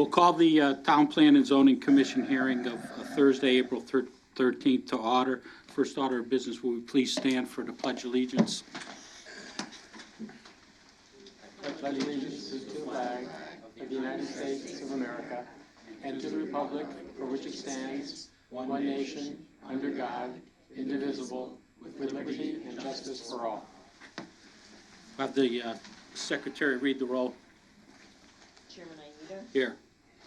We'll call the Town Plan and Zoning Commission hearing of Thursday, April 13th to order. First order of business, will we please stand for the Pledge of Allegiance? I pledge allegiance to the flag of the United States of America and to the republic for which it stands, one nation, under God, indivisible, with liberty and justice for all. Have the Secretary read the roll. Chairman Ida. Here.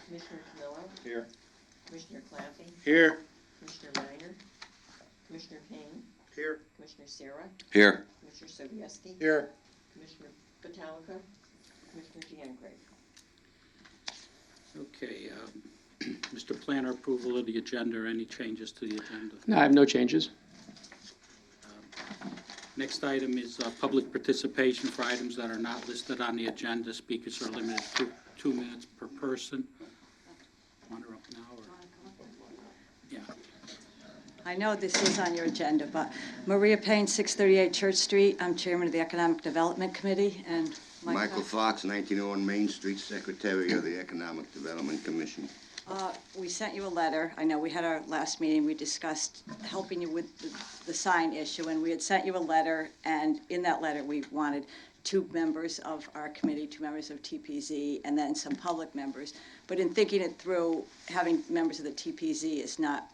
Commissioner Camillo. Here. Commissioner Claffey. Here. Commissioner Minor. Commissioner Payne. Here. Commissioner Sarah. Here. Commissioner Sobieski. Here. Commissioner Batalka. Commissioner Giancre. Okay. Mr. Planner, approval of the agenda. Any changes to the agenda? No, I have no changes. Next item is public participation for items that are not listed on the agenda. Speakers are limited to 2 minutes per person. Wander up now, or? Yeah. I know this is on your agenda, but Maria Payne, 638 Church Street. I'm chairman of the Economic Development Committee, and Michael Fox, 1901 Main Street, Secretary of the Economic Development Commission. We sent you a letter. I know we had our last meeting, we discussed helping you with the sign issue, and we had sent you a letter, and in that letter, we wanted 2 members of our committee, 2 members of TPZ, and then some public members. But in thinking it through, having members of the TPZ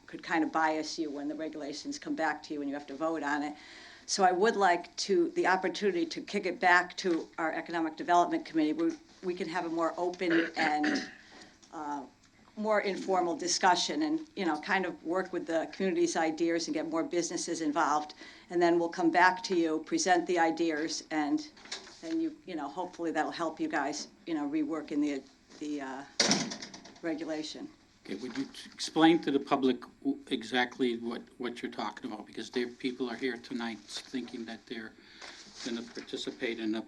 could kind of bias you when the regulations come back to you and you have to vote on it. So I would like the opportunity to kick it back to our Economic Development Committee, where we can have a more open and more informal discussion and, kind of work with the community's ideas and get more businesses involved. And then we'll come back to you, present the ideas, and then hopefully that'll help you guys, rework in the regulation. Okay, would you explain to the public exactly what you're talking about? Because people are here tonight thinking that they're going to participate in a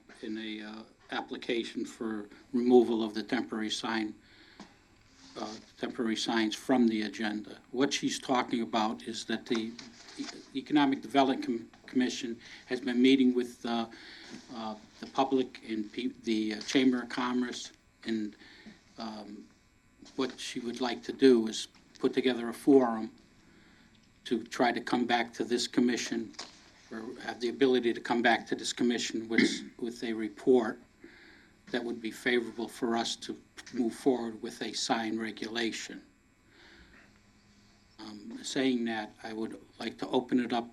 application for removal of the temporary signs from the agenda. What she's talking about is that the Economic Development Commission has been meeting with the public and the Chamber of Commerce, and what she would like to do is put together a forum to try to come back to this commission, or have the ability to come back to this commission with a report that would be favorable for us to move forward with a sign regulation. Saying that, I would like to open it up.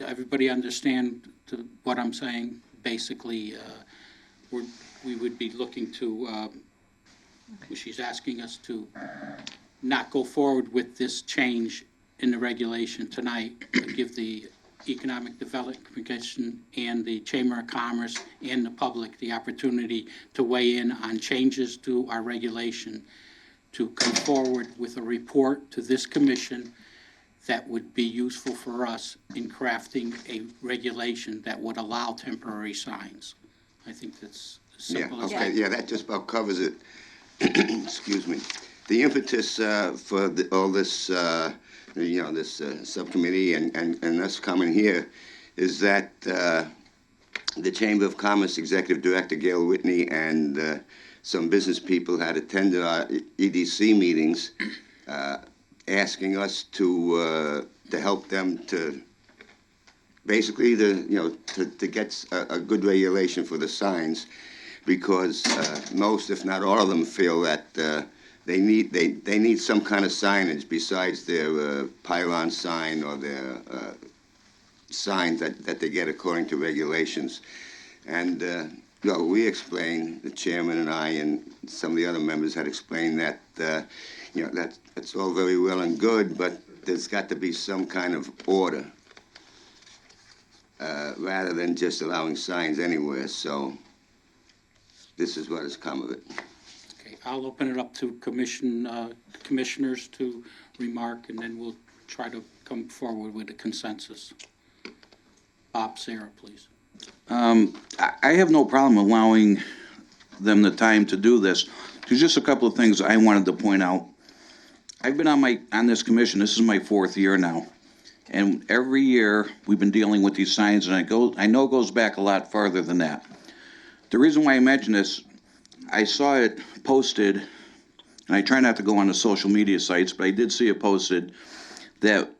Everybody understand what I'm saying? Basically, we would be looking to, she's asking us to not go forward with this change in the regulation tonight, but give the Economic Development Commission and the Chamber of Commerce and the public the opportunity to weigh in on changes to our regulation, to come forward with a report to this commission that would be useful for us in crafting a regulation that would allow temporary signs. I think that's as simple as that. Yeah, that just about covers it. Excuse me. The impetus for all this, this subcommittee and us coming here is that the Chamber of Commerce Executive Director Gail Whitney and some business people had attended our EDC meetings, asking us to help them to basically to get a good regulation for the signs, because most, if not all of them, feel that they need some kind of signage besides their pylon sign or their signs that they get according to regulations. And we explained, the chairman and I and some of the other members had explained that that's all very well and good, but there's got to be some kind of order rather than just allowing signs anywhere. So this is what has come of it. Okay, I'll open it up to commissioners to remark, and then we'll try to come forward with a consensus. Bob, Sarah, please. I have no problem allowing them the time to do this. There's just a couple of things I wanted to point out. I've been on this commission. This is my 4th year now, and every year we've been dealing with these signs, and I know it goes back a lot farther than that. The reason why I mention this, I saw it posted and I try not to go on the social media sites, but I did see it posted that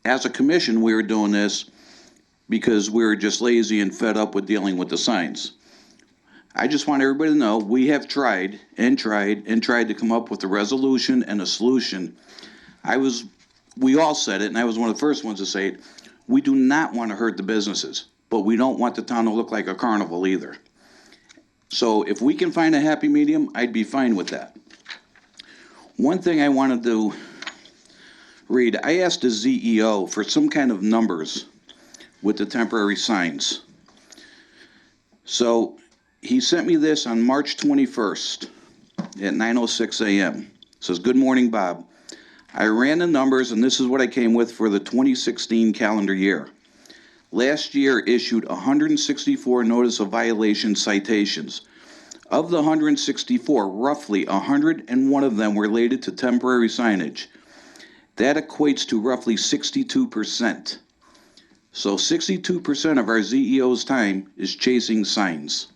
as a commission, we were doing this because we were just lazy and fed up with dealing with the signs. I just want everybody to know, we have tried and tried and tried to come up with a resolution and a solution. We all said it, and I was one of the first ones to say it. We do not want to hurt the businesses, but we don't want the town to look like a carnival either. So if we can find a happy medium, I'd be fine with that. One thing I wanted to read, I asked the CEO for some kind of numbers with the temporary signs. So he sent me this on March 21st at 9:06 a.m. It says, "Good morning, Bob. I ran the numbers, and this is what I came with for the 2016 calendar year. Last year issued 164 notice of violation citations. Of the 164, roughly 101 of them were related to temporary signage. That equates to roughly 62%. So 62% of our ZEO's time is chasing signs.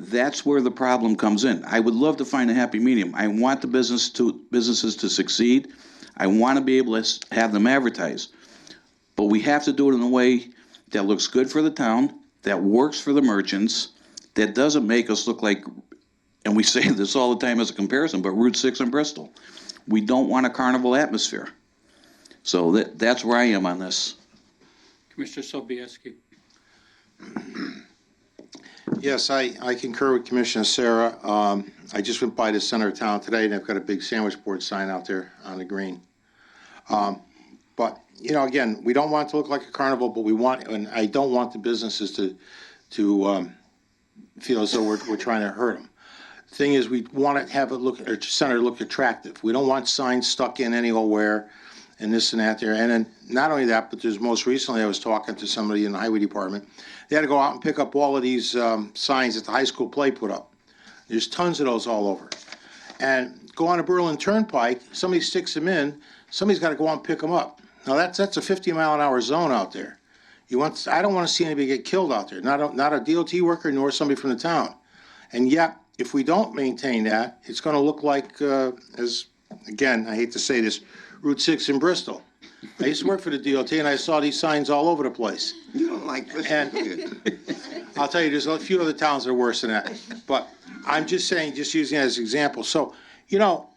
That's where the problem comes in. I would love to find a happy medium. I want the businesses to succeed. I want to be able to have them advertise. But we have to do it in a way that looks good for the town, that works for the merchants, that doesn't make us look like, and we say this all the time as a comparison, but Route 6 in Bristol. We don't want a carnival atmosphere. So that's where I am on this." Commissioner Sobieski. Yes, I concur with Commissioner Sarah. I just went by the center of town today, and I've got a big sandwich board sign out there on the green. But, you know, again, we don't want it to look like a carnival, but we want, and I don't want the businesses to feel as though we're trying to hurt them. The thing is, we want to have it look, our center look attractive. We don't want signs stuck in anywhere and this and that there. And then not only that, but there's most recently I was talking to somebody in the highway department. They had to go out and pick up all of these signs that the high school play put up. There's tons of those all over. And go on a Berlin Turnpike, somebody sticks them in, somebody's got to go out and pick them up. Now that's a 50-mile-an-hour zone out there. I don't want to see anybody get killed out there, not a DOT worker nor somebody from the town. And yet, if we don't maintain that, it's going to look like, as again, I hate to say this, Route 6 in Bristol. I used to work for the DOT, and I saw these signs all over the place. You don't like this? And I'll tell you, there's a few other towns that are worse than that. But I'm just saying, just using it as an example. So, you know,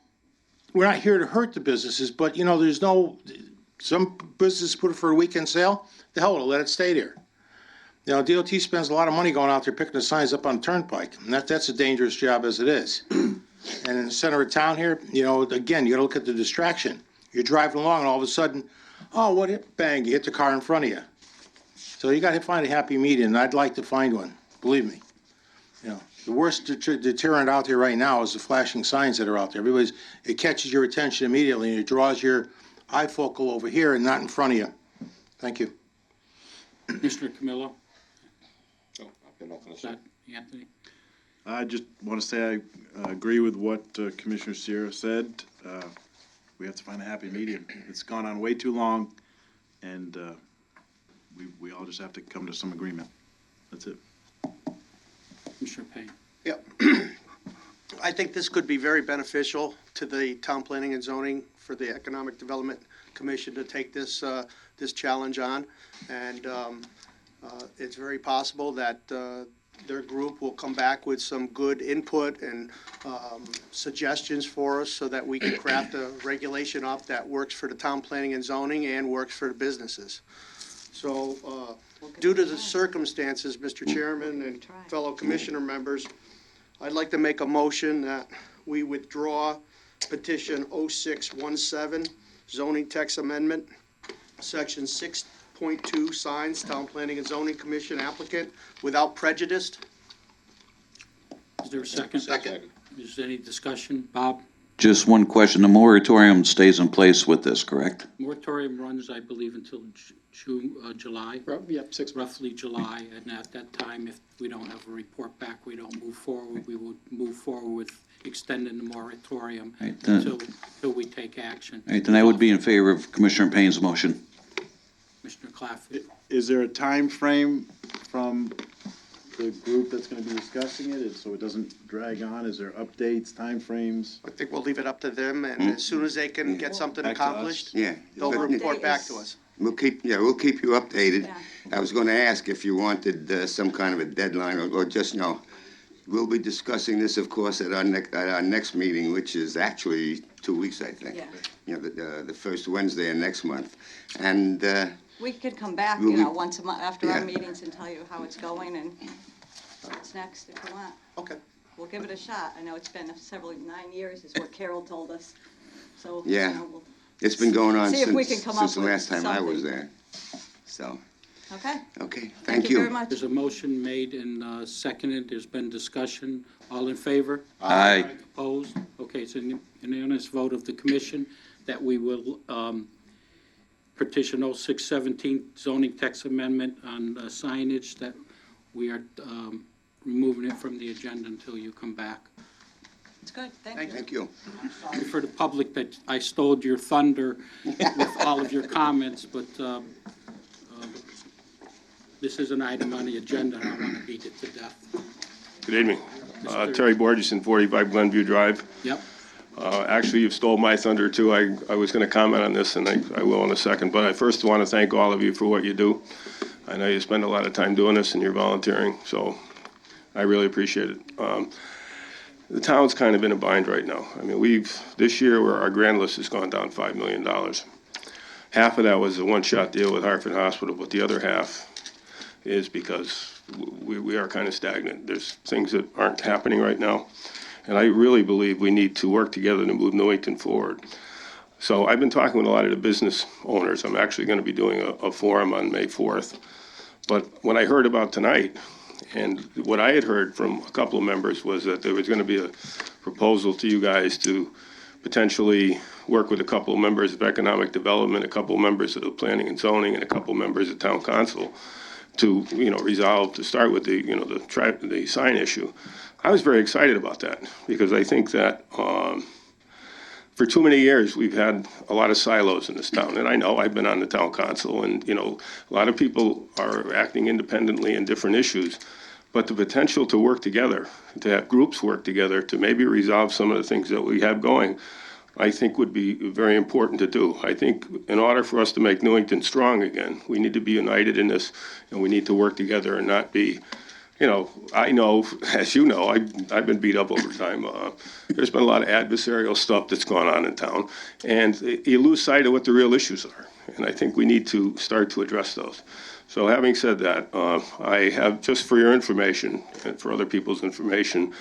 we're not here to hurt the businesses, but, you know, some businesses put it for a weekend sale. The hell with it, let it stay there. You know, DOT spends a lot of money going out there picking the signs up on the turnpike, and that's a dangerous job as it is. And in the center of town here, you know, again, you gotta look at the distraction. You're driving along and all of a sudden, oh, what hit? Bang, you hit the car in front of you. So you gotta find a happy medium, and I'd like to find one, believe me. You know, the worst deterrent out there right now is the flashing signs that are out there. It catches your attention immediately, and it draws your eye focal over here and not in front of you. Thank you. Commissioner Camillo. Is Is that Anthony? I just want to say I agree with what Commissioner Sierra said. We have to find a happy medium. It's gone on way too long, and we all just have to come to some agreement. That's it. Commissioner Payne. Yep. I think this could be very beneficial to the Town Planning and Zoning for the Economic Development Commission to take this challenge on. And it's very possible that their group will come back with some good input and suggestions for us so that we can craft a regulation up that works for the Town Planning and Zoning and works for the businesses. So due to the circumstances, Mr. Chairman and fellow commissioner members, I'd like to make a motion that we withdraw petition 0617, zoning text amendment, section 6.2, signs, Town Planning and Zoning Commission applicant, without prejudice. Is there a second? Second. Is there any discussion? Bob? Just one question, the moratorium stays in place with this, correct? Moratorium runs, I believe, until July, Yep, 6 months. roughly July. And at that time, if we don't have a report back, we don't move forward. We would move forward with extending the moratorium Right, then- until we take action. All right, then I would be in favor of Commissioner Payne's motion. Commissioner Clafford. Is there a time frame from the group that's gonna be discussing it, so it doesn't drag on? Is there updates, timeframes? I think we'll leave it up to them, and as soon as they can get something Back to us. accomplished, Yeah. they'll But- report back to us. We'll keep you updated. Yeah. I was gonna ask if you wanted some kind of a deadline or just, we'll be discussing this, of course, at our next meeting, which is actually 2 weeks, I think. Yeah. The first Wednesday of next month. And, We could come back, We'll- once a month after our Yeah. meetings and tell you how it's going and what's next if you want. Okay. We'll give it a shot. I know it's been 9 years is what Carol told us. So, Yeah. we'll, it's been going on See if we can since come up the with last time I was something. there. So, okay? okay, Thank you very much. There's a motion made and seconded, there's been discussion. All in favor? Aye. Opposed? Okay, it's a unanimous vote of the commission that we will petition 0617 zoning text amendment on signage, that we are removing it from the agenda until you come back. It's good, thank you. thank you. Sorry for the public that I stole your thunder with all of your comments, but this is an item on the agenda, and I want to beat it to death. Good evening. Mr. Terry Borgeson, 45 Glenview Drive. Yep. Actually, you've stole my thunder, too. I was going to comment on this, and I will in a second. But I first want to thank all of you for what you do. I know you spend a lot of time doing this, and you're volunteering, so I really appreciate it. The town's kind of in a bind right now. I mean, this year, our grand list has gone down $5 million. Half of that was a one-shot deal with Hartford Hospital, but the other half is because we are kind of stagnant. There's things that aren't happening right now. And I really believe we need to work together to move Newington forward. So I've been talking with a lot of the business owners. I'm actually going to be doing a forum on May 4th. But when I heard about tonight, and what I had heard from a couple of members was that there was going to be a proposal to you guys to potentially work with a couple of members of economic development, a couple of members of the planning and zoning, and a couple of members of town council to, resolve, to start with the sign issue. I was very excited about that because I think that for too many years we've had a lot of silos in this town. And I know I've been on the town council, and a lot of people are acting independently in different issues. But the potential to work together, to have groups work together, to maybe resolve some of the things that we have going, I think would be very important to do. I think in order for us to make Newington strong again, we need to be united in this, and we need to work together and not be, I know, as you know, I've been beat up over time. There's been a lot of adversarial stuff that's gone on in town, and you lose sight of what the real issues are. And I think we need to start to address those. So having said that, I have, just for your information and for other people's information,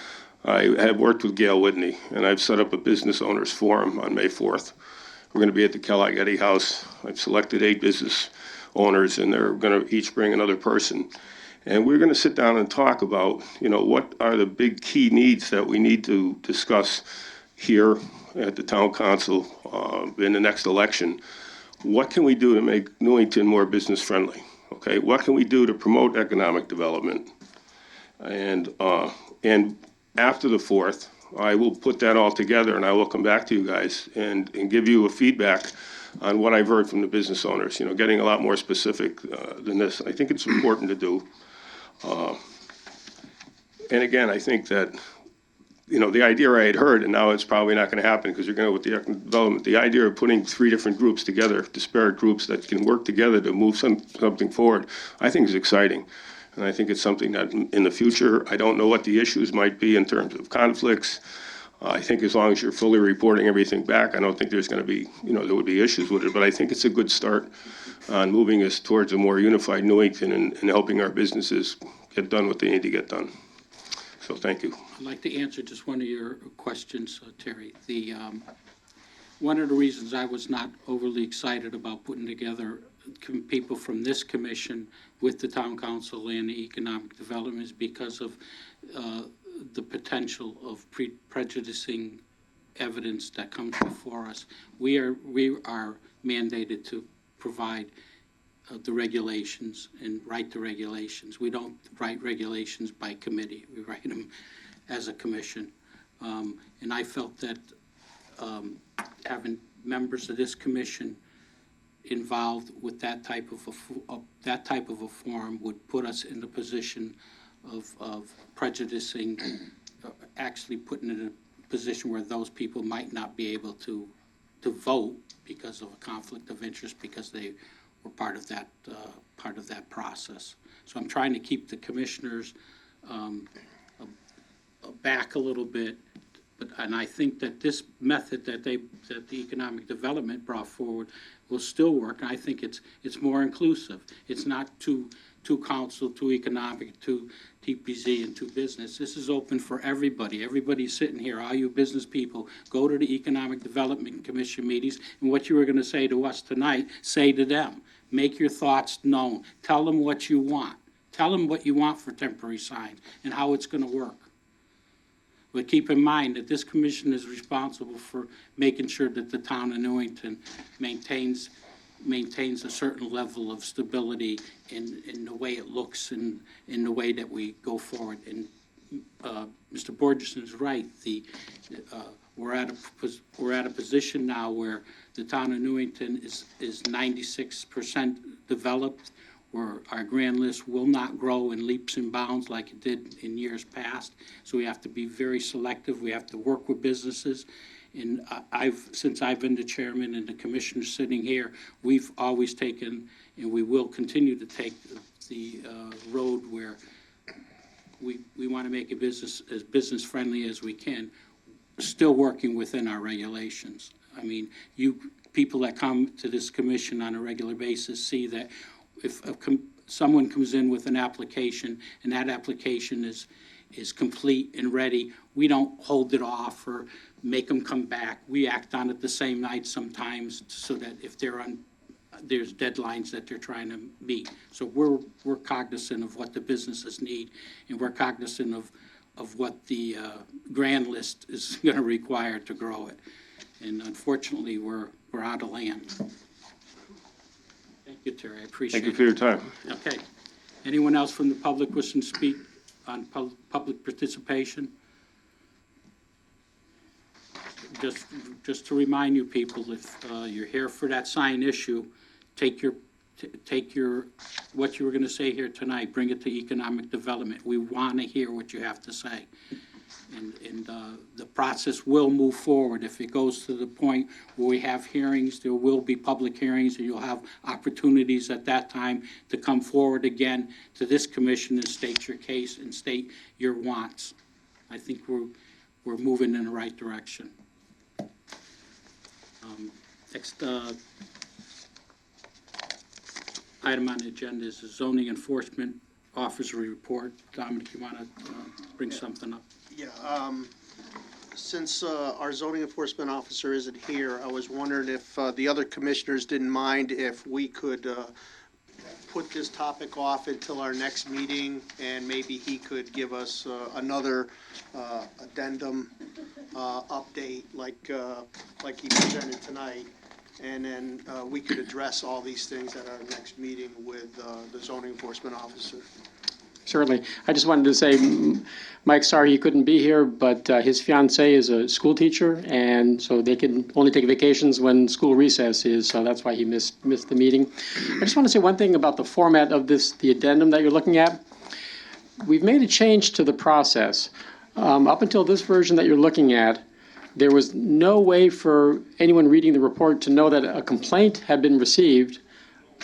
I have worked with Gail Whitney, and I've set up a business owners forum on May 4th. We're going to be at the Kellogg Eddy House. I've selected 8 business owners, and they're going to each bring another person. And we're going to sit down and talk about, what are the big key needs that we need to discuss here at the town council in the next election. What can we do to make Newington more business friendly? Okay, what can we do to promote economic development? And after the 4th, I will put that all together, and I will come back to you guys and give you a feedback on what I've heard from the business owners, getting a lot more specific than this. I think it's important to do. And again, I think that, the idea I had heard, and now it's probably not going to happen because you're going to with the economic development, the idea of putting 3 different groups together, disparate groups that can work together to move something forward, I think is exciting. And I think it's something that in the future, I don't know what the issues might be in terms of conflicts. I think as long as you're fully reporting everything back, I don't think there's going to be, there would be issues with it. But I think it's a good start on moving us towards a more unified Newington and helping our businesses get done what they need to get done. So thank you. I'd like to answer just one of your questions, Terry. One of the reasons I was not overly excited about putting together people from this commission with the town council and the economic development is because of the potential of prejudicing evidence that comes before us. We are mandated to provide the regulations and write the regulations. We don't write regulations by committee. We write them as a commission. And I felt that having members of this commission involved with that type of a forum would put us in the position of prejudicing, actually putting in a position where those people might not be able to vote because of a conflict of interest, because they were part of that process. So I'm trying to keep the commissioners back a little bit, and I think that this method that the economic development brought forward will still work. And I think it's more inclusive. It's not two council, two economic, two TPZ, and two business. This is open for everybody. Everybody's sitting here, all you business people, go to the Economic Development Commission meetings, and what you were going to say to us tonight, say to them. Make your thoughts known. Tell them what you want. Tell them what you want for temporary signs and how it's going to work. But keep in mind that this commission is responsible for making sure that the town of Newington maintains a certain level of stability in the way it looks and in the way that we go forward. And Mr. Borgerson is right. We're at a position now where the town of Newington is 96% developed, where our grand list will not grow in leaps and bounds like it did in years past. So we have to be very selective. We have to work with businesses. And since I've been the chairman and the commissioners sitting here, we've always taken, and we will continue to take, the road where we want to make a business as business friendly as we can, still working within our regulations. I mean, people that come to this commission on a regular basis see that if someone comes in with an application and that application is complete and ready, we don't hold it off or make them come back. We act on it the same night sometimes, so that if there's deadlines that they're trying to meet. So we're cognizant of what the businesses need, and we're cognizant of what the grand list is going to require to grow it. And unfortunately, we're out of land. Thank you, Terry. I appreciate it. Thank you for your time. Okay. Anyone else from the public wishing to speak on public participation? Just to remind you people, if you're here for that sign issue, take your what you were going to say here tonight, bring it to economic development. We want to hear what you have to say. And the process will move forward. If it goes to the point where we have hearings, there will be public hearings, and you'll have opportunities at that time to come forward again to this commission and state your case and state your wants. I think we're moving in the right direction. Next item on the agenda is the zoning enforcement officer report. Dominic, you want to bring something up? Yeah, since our zoning enforcement officer isn't here, I was wondering if the other commissioners didn't mind if we could put this topic off until our next meeting, and maybe he could give us another addendum update like he presented tonight, and then we could address all these things at our next meeting with the zoning enforcement officer. Certainly. I just wanted to say, Mike's sorry he couldn't be here, but his fiancée is a school teacher, and so they can only take vacations when school recess is, so that's why he missed the meeting. I just want to say one thing about the format of the addendum that you're looking at. We've made a change to the process. Up until this version that you're looking at, there was no way for anyone reading the report to know that a complaint had been received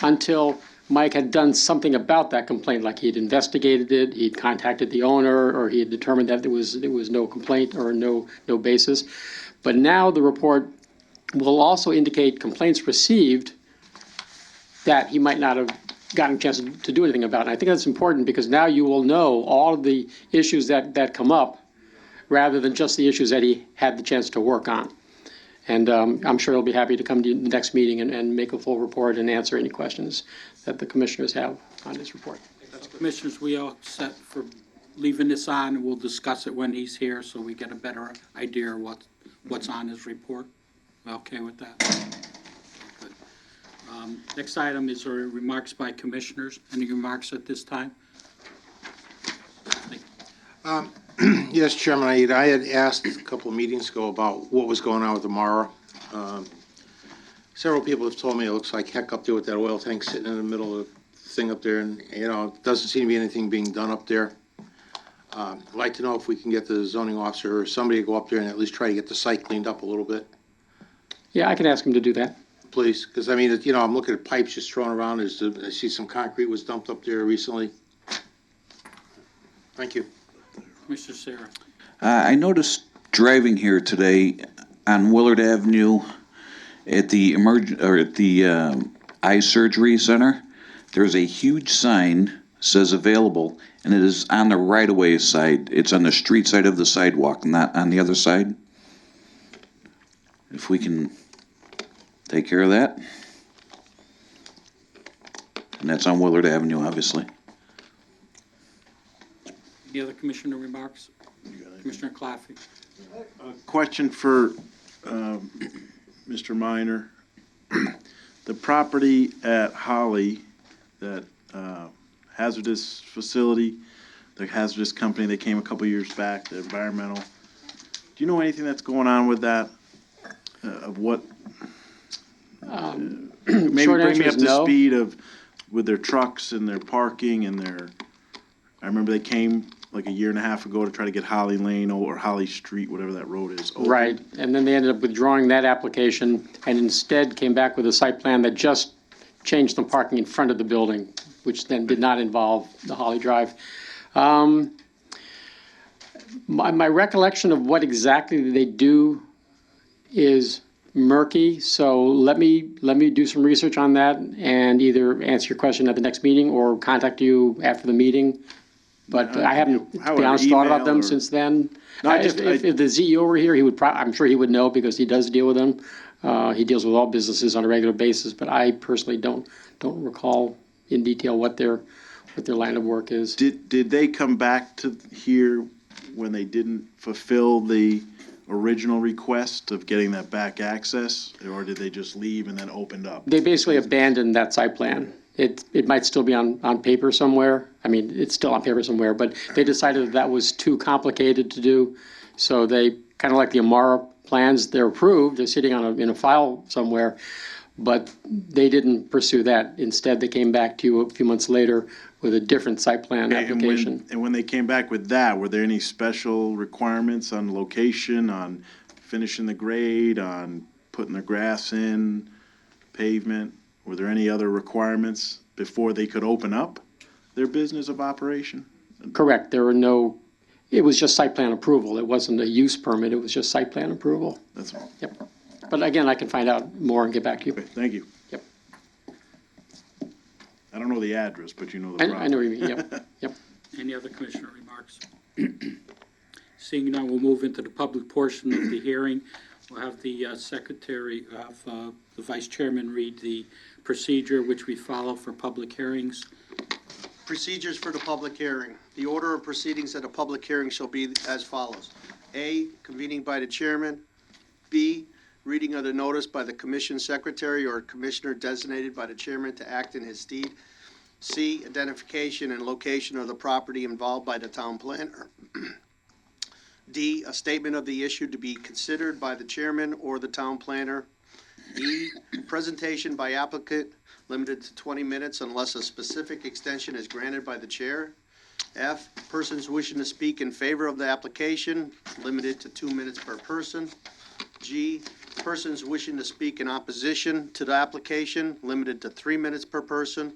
until Mike had done something about that complaint, like he'd investigated it, he'd contacted the owner, or he had determined that there was no complaint or no basis. But now the report will also indicate complaints received that he might not have gotten a chance to do anything about. And I think that's important, because now you will know all of the issues that come up, rather than just the issues that he had the chance to work on. And I'm sure he'll be happy to come to the next meeting and make a full report and answer any questions that the commissioners have on his report. Commissioners, we all set for leaving this on, and we'll discuss it when he's here, so we get a better idea of what's on his report. Okay with that? Good. Next item is remarks by commissioners. Any remarks at this time? Yes, Chairman, I had asked a couple of meetings ago about what was going on with the Mara. Several people have told me it looks like heck up there with that oil tank sitting in the middle of the thing up there, and, it doesn't seem to be anything being done up there. I'd like to know if we can get the zoning officer or somebody to go up there and at least try to get the site cleaned up a little bit, Yeah, I can ask him to do that. please. Because I mean, I'm looking at pipes just thrown around. I see some concrete was dumped up there recently. Thank you. Mr. Sarah. I noticed driving here today on Willard Avenue at the eye surgery center, there's a huge sign, says available, and it is on the right-of-way side. It's on the street side of the sidewalk, not on the other side. If we can take care of that. And that's on Willard Avenue, obviously. Any other commissioner remarks? Commissioner Claffey. Question for Mr. Minor. The property at Holly, that hazardous facility, the hazardous company that came a couple years back, the environmental, do you know anything that's going on with that? Of what? Maybe Short bring answer me up is to no. speed of, with their trucks and their parking and their, I remember they came like a year and a half ago to try to get Holly Lane or Holly Street, whatever that road is. open. Right, and then they ended up withdrawing that application and instead came back with a site plan that just changed the parking in front of the building, which then did not involve the Holly Drive. My recollection of what exactly they do is murky, so let me do some research on that and either answer your question at the next meeting or contact you after the meeting. But I haven't, to be However, honest, thought about email them or- since then. No, I just- If the CEO were here, he would I'm sure he would know because he does deal with them. He deals with all businesses on a regular basis, but I personally don't recall in detail what their line of work is. Did they come back to here when they didn't fulfill the original request of getting that back access? Or did they just leave and then opened up? They basically abandoned that site plan. It might still be on paper somewhere. I mean, it's still on paper somewhere, but they decided that was too complicated to do. So they, kind of like the Amara plans, they're approved, they're sitting in a file somewhere, but they didn't pursue that. Instead, they came back to you a few months later with a different site plan application. And when they came back with that, were there any special requirements on location, on finishing the grade, on putting the grass in, pavement? Were there any other requirements before they could open up their business of operation? Correct, there were no, it was just site plan approval. It wasn't a use permit, it was just site plan approval. That's all. Yep. But again, I can find out more and get back to you. Okay, thank you. Yep. I don't know the address, but you know the property. I know what you mean, yep. Any other commissioner remarks? Seeing none, we'll move into the public portion of the hearing. We'll have the secretary of the vice chairman read the procedure which we follow for public hearings. Procedures for the public hearing. The order of proceedings at a public hearing shall be as follows. A, convening by the chairman. B, reading of the notice by the commission secretary or commissioner designated by the chairman to act in his stead. C, identification and location of the property involved by the town planner. D, a statement of the issue to be considered by the chairman or the town planner. E, presentation by applicant limited to 20 minutes unless a specific extension is granted by the chair. F, persons wishing to speak in favor of the application limited to 2 minutes per person. G, persons wishing to speak in opposition to the application limited to 3 minutes per person.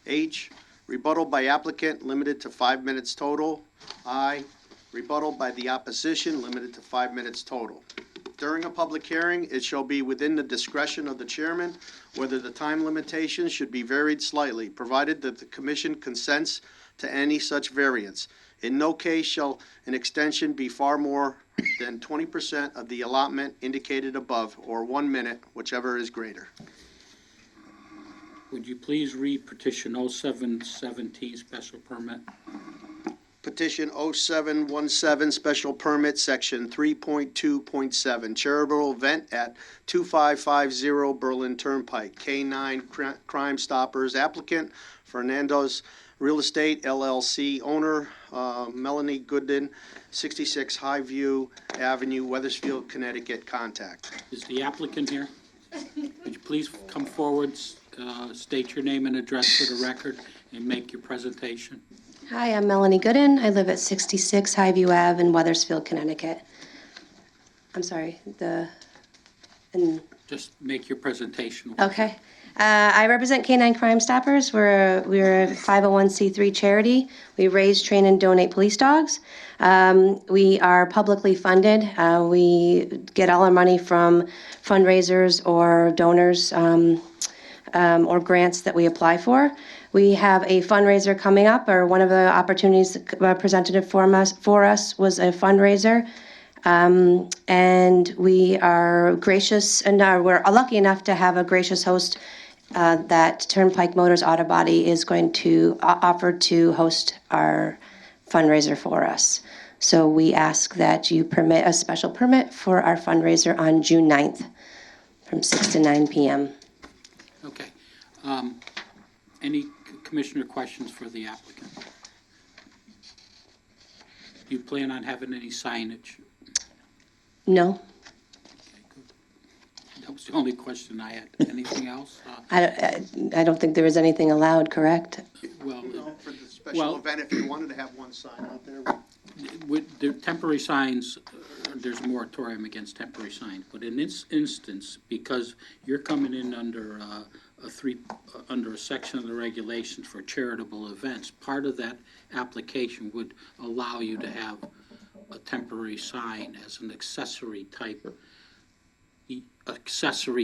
H, rebuttal by applicant limited to 5 minutes total. I, rebuttal by the opposition limited to 5 minutes total. During a public hearing, it shall be within the discretion of the chairman whether the time limitations should be varied slightly, provided that the commission consents to any such variance. In no case shall an extension be far more than 20% of the allotment indicated above, or 1 minute, whichever is greater. Would you please read petition 0717 special permit? Petition 0717, special permit, section 3.2.7, charitable event at 2550 Berlin Turnpike, K9 Crime Stoppers, applicant Fernando's Real Estate LLC, owner Melanie Gooden, 66 Highview Avenue, Weathersfield, Connecticut, contact. Is the applicant here? Would you please come forward, state your name and address for the record, and make your presentation? Hi, I'm Melanie Gooden. I live at 66 Highview Ave in Weathersfield, Connecticut. I'm sorry, Just make your presentation. okay. I represent Canine Crime Stoppers. We're a 501c3 charity. We raise, train, and donate police dogs. We are publicly funded. We get all our money from fundraisers or donors or grants that we apply for. We have a fundraiser coming up, or one of the opportunities presented for us was a fundraiser. And we are gracious, and we're lucky enough to have a gracious host that Turnpike Motors Auto Body is going to offer to host our fundraiser for us. So we ask that you permit a special permit for our fundraiser on June 9th from 6 to 9 p.m. Okay. Any commissioner questions for the applicant? Do you plan on having any signage? No? That was the only question I had. Anything else? I don't think there is anything allowed, correct? Well, For the special event, if you wanted to have one sign out there. with the temporary signs, there's a moratorium against temporary signs. But in this instance, because you're coming in under under a section of the regulations for charitable events, part of that application would allow you to have a temporary sign as an accessory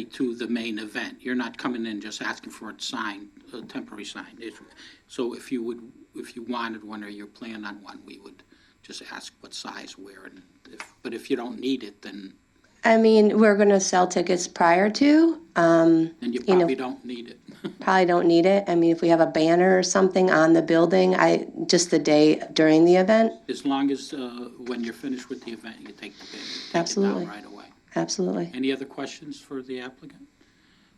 to the main event. You're not coming in just asking for a sign, a temporary sign. So if you wanted one or you plan on one, we would just ask what size, where, and but if you don't need it, then I mean, we're going to sell tickets prior to. then you probably don't need it. Probably don't need it. I mean, if we have a banner or something on the building, just the day during the event. As long as when you're finished with the event, you take the bid. Absolutely. It down right away. Absolutely. Any other questions for the applicant?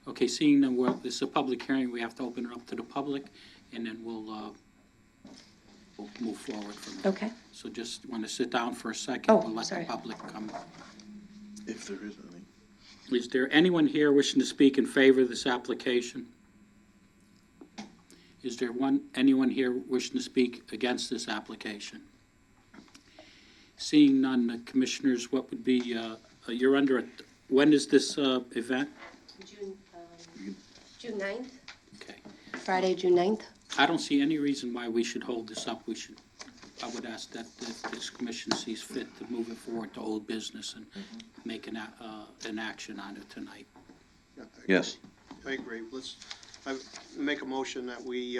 Okay, seeing that this is a public hearing, we have to open it up to the public, and then we'll move forward from there. Okay. So just want to sit down for a second. Oh, We'll let sorry. the public come. If there is any. Is there anyone here wishing to speak in favor of this application? Is there anyone here wishing to speak against this application? Seeing none, commissioners, what would be, you're under, when is this event? June 9th? Okay. Friday, June 9th? I don't see any reason why we should hold this up. I would ask that if this commission sees fit to move it forward to old business and make an action on it tonight. Yes. I agree. I make a motion that we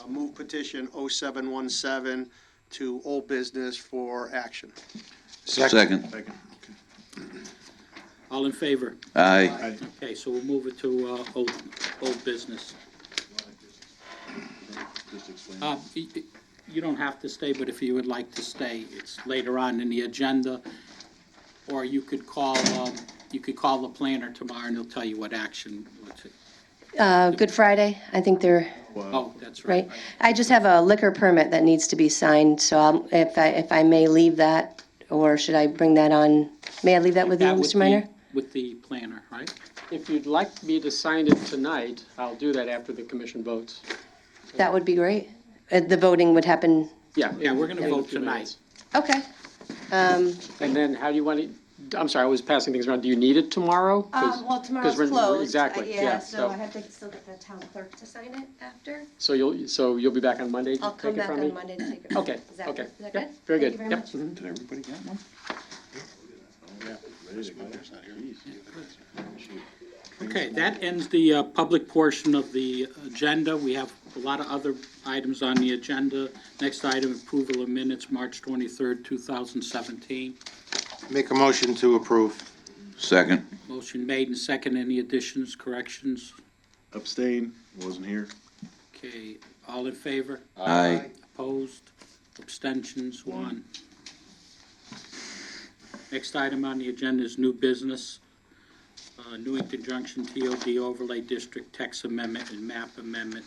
move petition 0717 to old business for action. Second. All in favor? Aye. Okay, so we'll move it to old business. Just explain. You don't have to stay, but if you would like to stay, it's later on in the agenda. Or you could call the planner tomorrow and he'll tell you what action. Good Friday, I think they're, Oh, that's right. right? I just have a liquor permit that needs to be signed, so if I may leave that, or should I bring that on? May I leave that with you, Mr. Minor? With the planner, right? If you'd like me to sign it tonight, I'll do that after the commission votes. That would be great. The voting would happen, Yeah. Yeah, we're gonna in a vote few tonight. minutes. okay. And then how do you want it, I'm sorry, I was passing things around. Do you need it tomorrow? 'Cause- Well, tomorrow's 'cause we're- closed. Exactly, yeah. So I have to still get the town clerk to sign it after. So you'll be back on Monday to I'll come take it back from me? on Monday to take it. Okay, Is that okay. good? Yep, very good. Thank you very Yep. much. Mhm. Did everybody get one? Ready to go. Okay, that ends the public portion of the agenda. We have a lot of other items on the agenda. Next item, approval of minutes, March 23rd, 2017. Make a motion to approve. Second. Motion made and second. Any additions, corrections? Abstain, wasn't here. Okay, all in favor? Aye. Opposed? Abstentions? One. Next item on the agenda is new business. Newington Junction TOD Overlay District Text Amendment and Map Amendment.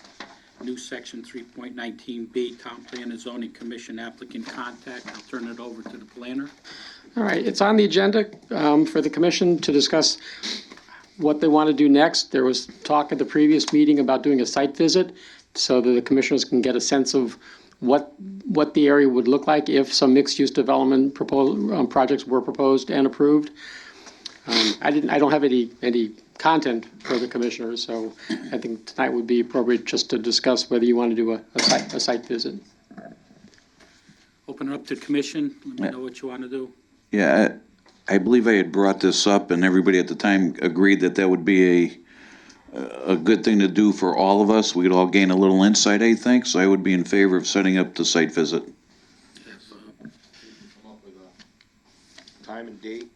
New Section 3.19B, Town Plan and Zoning Commission applicant contact. I'll turn it over to the planner. All right, it's on the agenda for the commission to discuss what they want to do next. There was talk at the previous meeting about doing a site visit so that the commissioners can get a sense of what the area would look like if some mixed-use development projects were proposed and approved. I don't have any content for the commissioners, so I think tonight would be appropriate just to discuss whether you want to do a site visit. Open it up to the commission, let me know what you want to do. Yeah, I believe I had brought this up, and everybody at the time agreed that that would be a good thing to do for all of us. We'd all gain a little insight, I think, so I would be in favor of setting up the site visit. Come up with a time and date,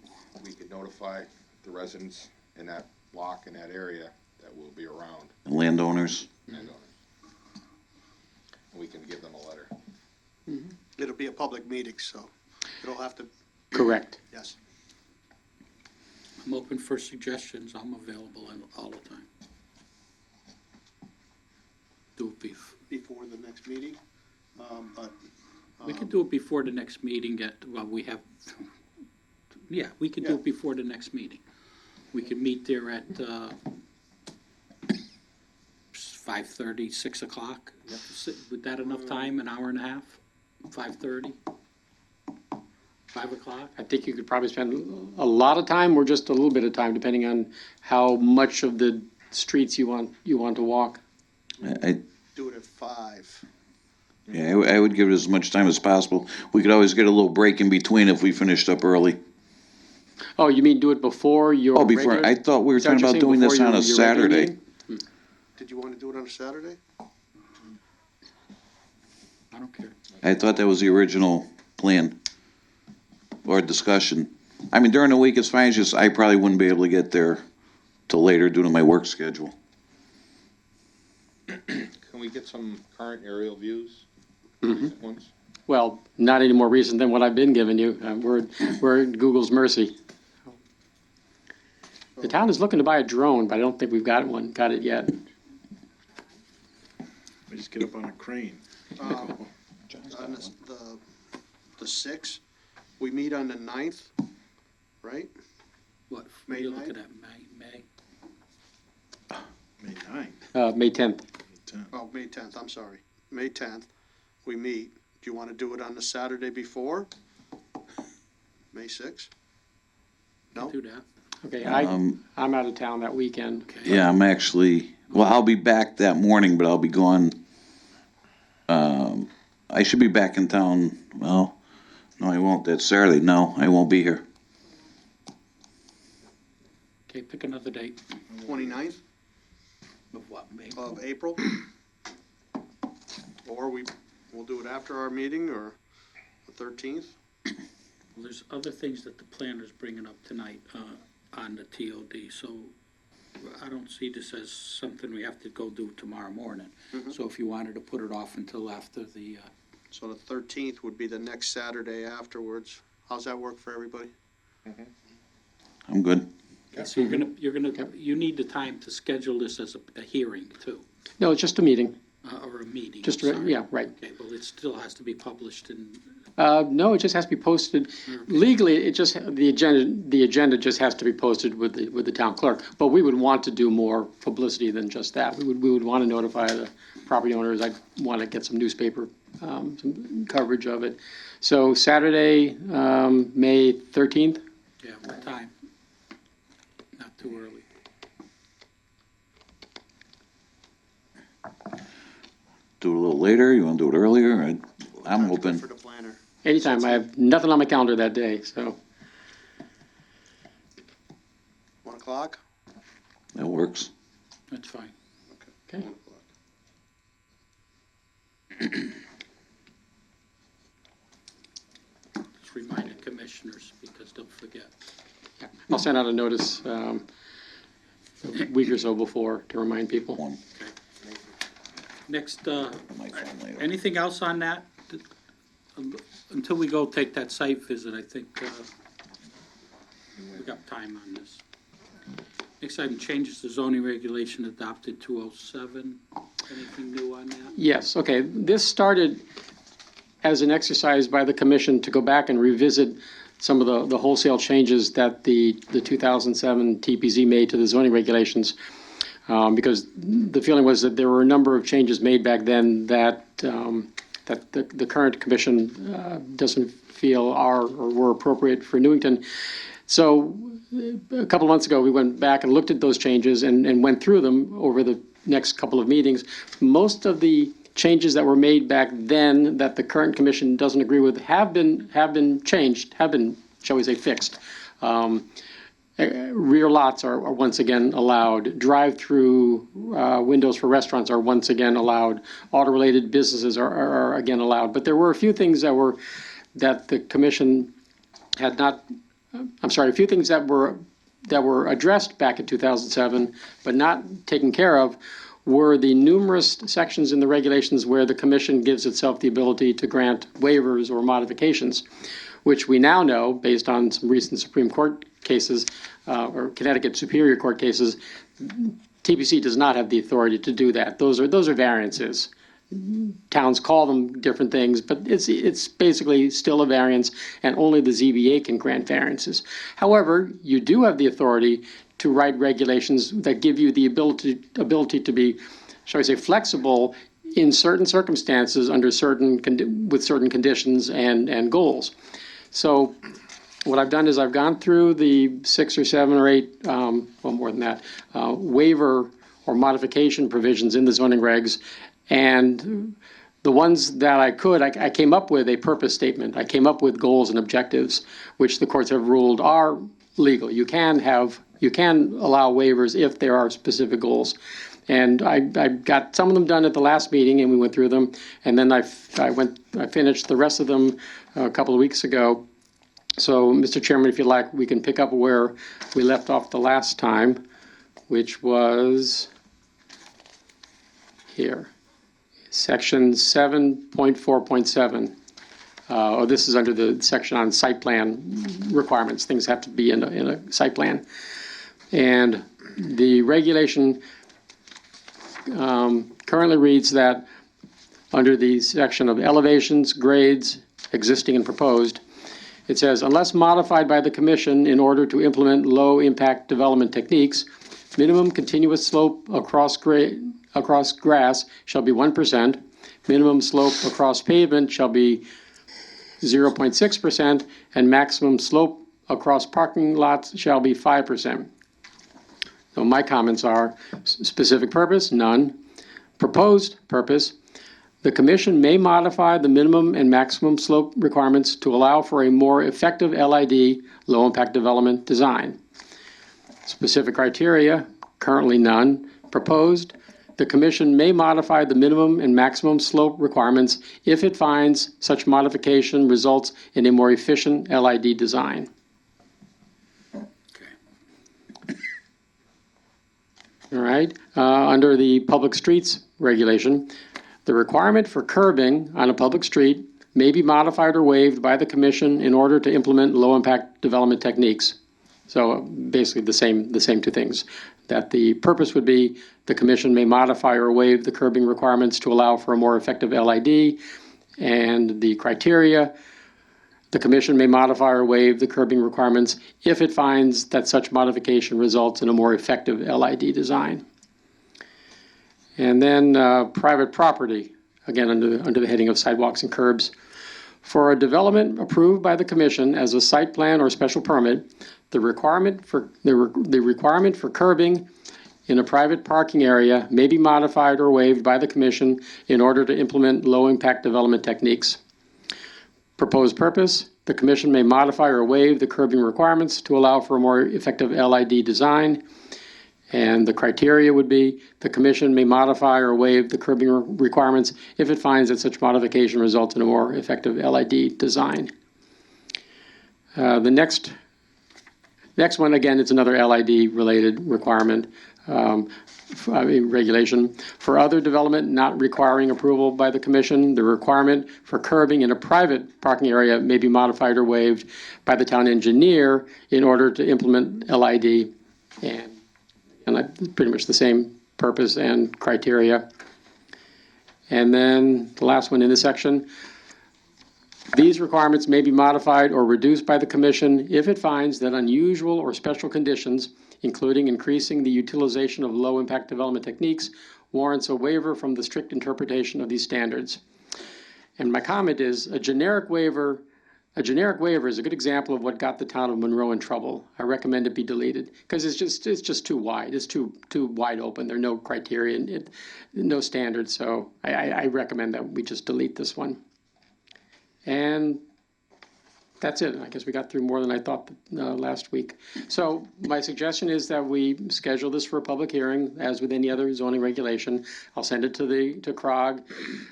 we could notify the residents in that block, in that area, that will be around, Landowners. landowners. We can give them a letter. It'll be a public meeting, so it'll have to, Correct. yes. I'm open for suggestions, I'm available all the time. Do it Before the next meeting, but. we can do it before the next meeting, we have, yeah, we can do Yeah. it before the next meeting. We can meet there at 5:30, 6 o'clock. Would that enough time, an hour and a half? 5:30? 5 o'clock? I think you could probably spend a lot of time or just a little bit of time, depending on how much of the streets you want to walk. Do it at 5. Yeah, I would give it as much time as possible. We could always get a little break in between if we finished up early. Oh, you mean do it before your Oh, before, regular- I thought we were Is that what talking you're about saying, doing this before on a your regular Saturday. meeting? Did you want to do it on a Saturday? I don't care. I thought that was the original plan or discussion. I mean, during the week it's fine, it's just I probably wouldn't be able to get there till later due to my work schedule. Can we get some current aerial views? Mhm. Recent ones? Well, not any more recent than what I've been giving you. We're at Google's mercy. The town is looking to buy a drone, but I don't think we've got it yet. We just get up on a crane. On the 6th, we meet on the 9th, right? What, May you're looking 9th? at May? May 9th. May 10th. Oh, May 10th, I'm sorry. May 10th, we meet. Do you want to do it on the Saturday before? May 6th? No? Do that. Okay, Um, I'm out of town that weekend. Okay. Yeah, I'm actually, well, I'll be back that morning, but I'll be gone. I should be back in town, well, no, I won't, that's Saturday, no, I won't be here. Okay, pick another date 29th of what, May? of April? Or we'll do it after our meeting, or the 13th? Well, there's other things that the planner's bringing up tonight on the TOD, so I don't see this as something we have to go do tomorrow morning. So if you wanted to put it off until after the, So the 13th would be the next Saturday afterwards. How's that work for everybody? I'm good. so you need the time to schedule this as a hearing too, No, it's just a meeting. or a meeting. Just, I'm sorry. yeah, right. Okay, well, it still has to be published in, No, it just has to be posted. Legally, the agenda just has to be posted with the town clerk. But we would want to do more publicity than just that. We would want to notify the property owners. I'd want to get some newspaper, some coverage of it. So Saturday, May 13th? yeah, what time? Not too early. Do it a little later, you wanna do it earlier? I'm Time's good open. For the planner. Anytime. I have nothing on my calendar that day, so. 1 o'clock? That works. That's fine. Okay. 1 o'clock. Just remind the commissioners because they'll forget. I'll send out a notice a week or so before to remind people. One, Next, my phone later. anything else on that? Until we go take that site visit, I think we got time on this. Next item, changes to zoning regulation adopted 207. Anything new on that? Yes, okay. This started as an exercise by the commission to go back and revisit some of the wholesale changes that the 2007 TPZ made to the zoning regulations. Because the feeling was that there were a number of changes made back then that that the current commission doesn't feel are or were appropriate for Newington. So a couple of months ago, we went back and looked at those changes and went through them over the next couple of meetings. Most of the changes that were made back then that the current commission doesn't agree with have been changed, have been, shall we say, fixed. Rear lots are once again allowed. Drive-through windows for restaurants are once again allowed. Auto-related businesses are again allowed. But there were a few things that the commission had not. I'm sorry, a few things that were addressed back in 2007, but not taken care of, were the numerous sections in the regulations where the commission gives itself the ability to grant waivers or modifications, which we now know, based on some recent Supreme Court cases, or Connecticut Superior Court cases, TPC does not have the authority to do that. Those are variances. Towns call them different things, but it's basically still a variance, and only the ZBA can grant variances. However, you do have the authority to write regulations that give you the ability to be, shall we say, flexible in certain circumstances with certain conditions and goals. So what I've done is I've gone through the 6 or 7 or 8, well, more than that, waiver or modification provisions in the zoning regs. And the ones that I came up with a purpose statement. I came up with goals and objectives, which the courts have ruled are legal. You can allow waivers if there are specific goals. And I got some of them done at the last meeting, and we went through them. And then I finished the rest of them a couple of weeks ago. So, Mr. Chairman, if you like, we can pick up where we left off the last time, which was here. Section 7.4.7. This is under the section on site plan requirements. Things have to be in a site plan. And the regulation currently reads that under the section of elevations, grades, existing and proposed, it says, unless modified by the commission in order to implement low-impact development techniques, minimum continuous slope across grass shall be 1%, minimum slope across pavement shall be 0.6%, and maximum slope across parking lots shall be 5%. So my comments are, specific purpose, none. Proposed purpose, the commission may modify the minimum and maximum slope requirements to allow for a more effective LID, low-impact development design. Specific criteria, currently none. Proposed, the commission may modify the minimum and maximum slope requirements if it finds such modification results in a more efficient LID design. All right, under the public streets regulation, the requirement for curbing on a public street may be modified or waived by the commission in order to implement low-impact development techniques. So basically the same two things. That the purpose would be the commission may modify or waive the curbing requirements to allow for a more effective LID, and the criteria, the commission may modify or waive the curbing requirements if it finds that such modification results in a more effective LID design. And then private property, again under the heading of sidewalks and curbs. For a development approved by the commission as a site plan or special permit, the requirement for curbing in a private parking area may be modified or waived by the commission in order to implement low-impact development techniques. Proposed purpose, the commission may modify or waive the curbing requirements to allow for a more effective LID design. And the criteria would be the commission may modify or waive the curbing requirements if it finds that such modification results in a more effective LID design. The next one, again, it's another LID-related requirement, regulation. For other development not requiring approval by the commission, the requirement for curbing in a private parking area may be modified or waived by the town engineer in order to implement LID. And pretty much the same purpose and criteria. And then the last one in this section, these requirements may be modified or reduced by the commission if it finds that unusual or special conditions, including increasing the utilization of low-impact development techniques, warrants a waiver from the strict interpretation of these standards. And my comment is, a generic waiver is a good example of what got the town of Monroe in trouble. I recommend it be deleted, because it's just too wide. It's too wide open. There are no criteria, no standards, so I recommend that we just delete this one. And that's it. I guess we got through more than I thought last week. So my suggestion is that we schedule this for a public hearing, as with any other zoning regulation. I'll send it to CROG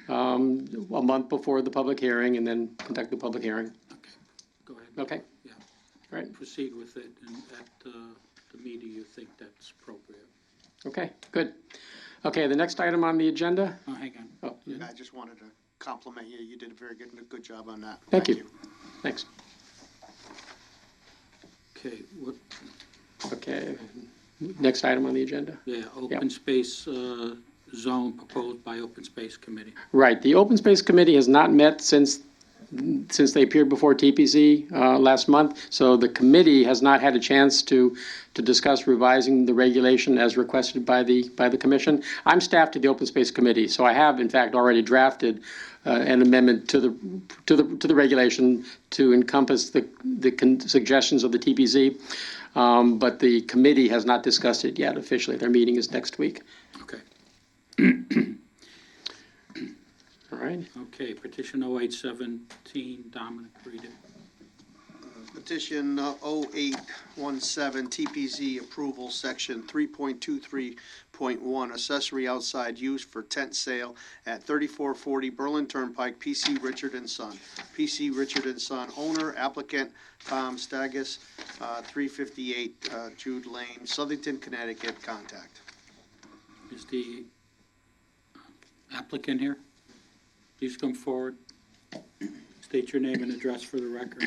a month before the public hearing, and then conduct the public hearing. Go ahead. Okay? Yeah. Right. Proceed with it, and at the meeting, you think that's appropriate. Okay, good. Okay, the next item on the agenda. Oh, hang on. Oh, yeah. I just wanted to compliment you. You did a very good job on that. Thank you. Thanks. Okay, what, Okay, next item on the agenda. yeah, open space zone proposed by Open Space Committee. Right, the Open Space Committee has not met since they appeared before TPC last month, so the committee has not had a chance to discuss revising the regulation as requested by the commission. I'm staff to the Open Space Committee, so I have in fact already drafted an amendment to the regulation to encompass the suggestions of the TPC, but the committee has not discussed it yet officially. Their meeting is next week. Okay. All right. Okay, petition 0817, Dominic, read it. Petition 0817, TPZ approval, section 3.23.1, accessory outside use for tent sale at 3440 Berlin Turnpike, PC Richard and Son. PC Richard and Son, owner, applicant Tom Stagus, 358 Jude Lane, Southington, Connecticut, contact. Is the applicant here? Please come forward. State your name and address for the record.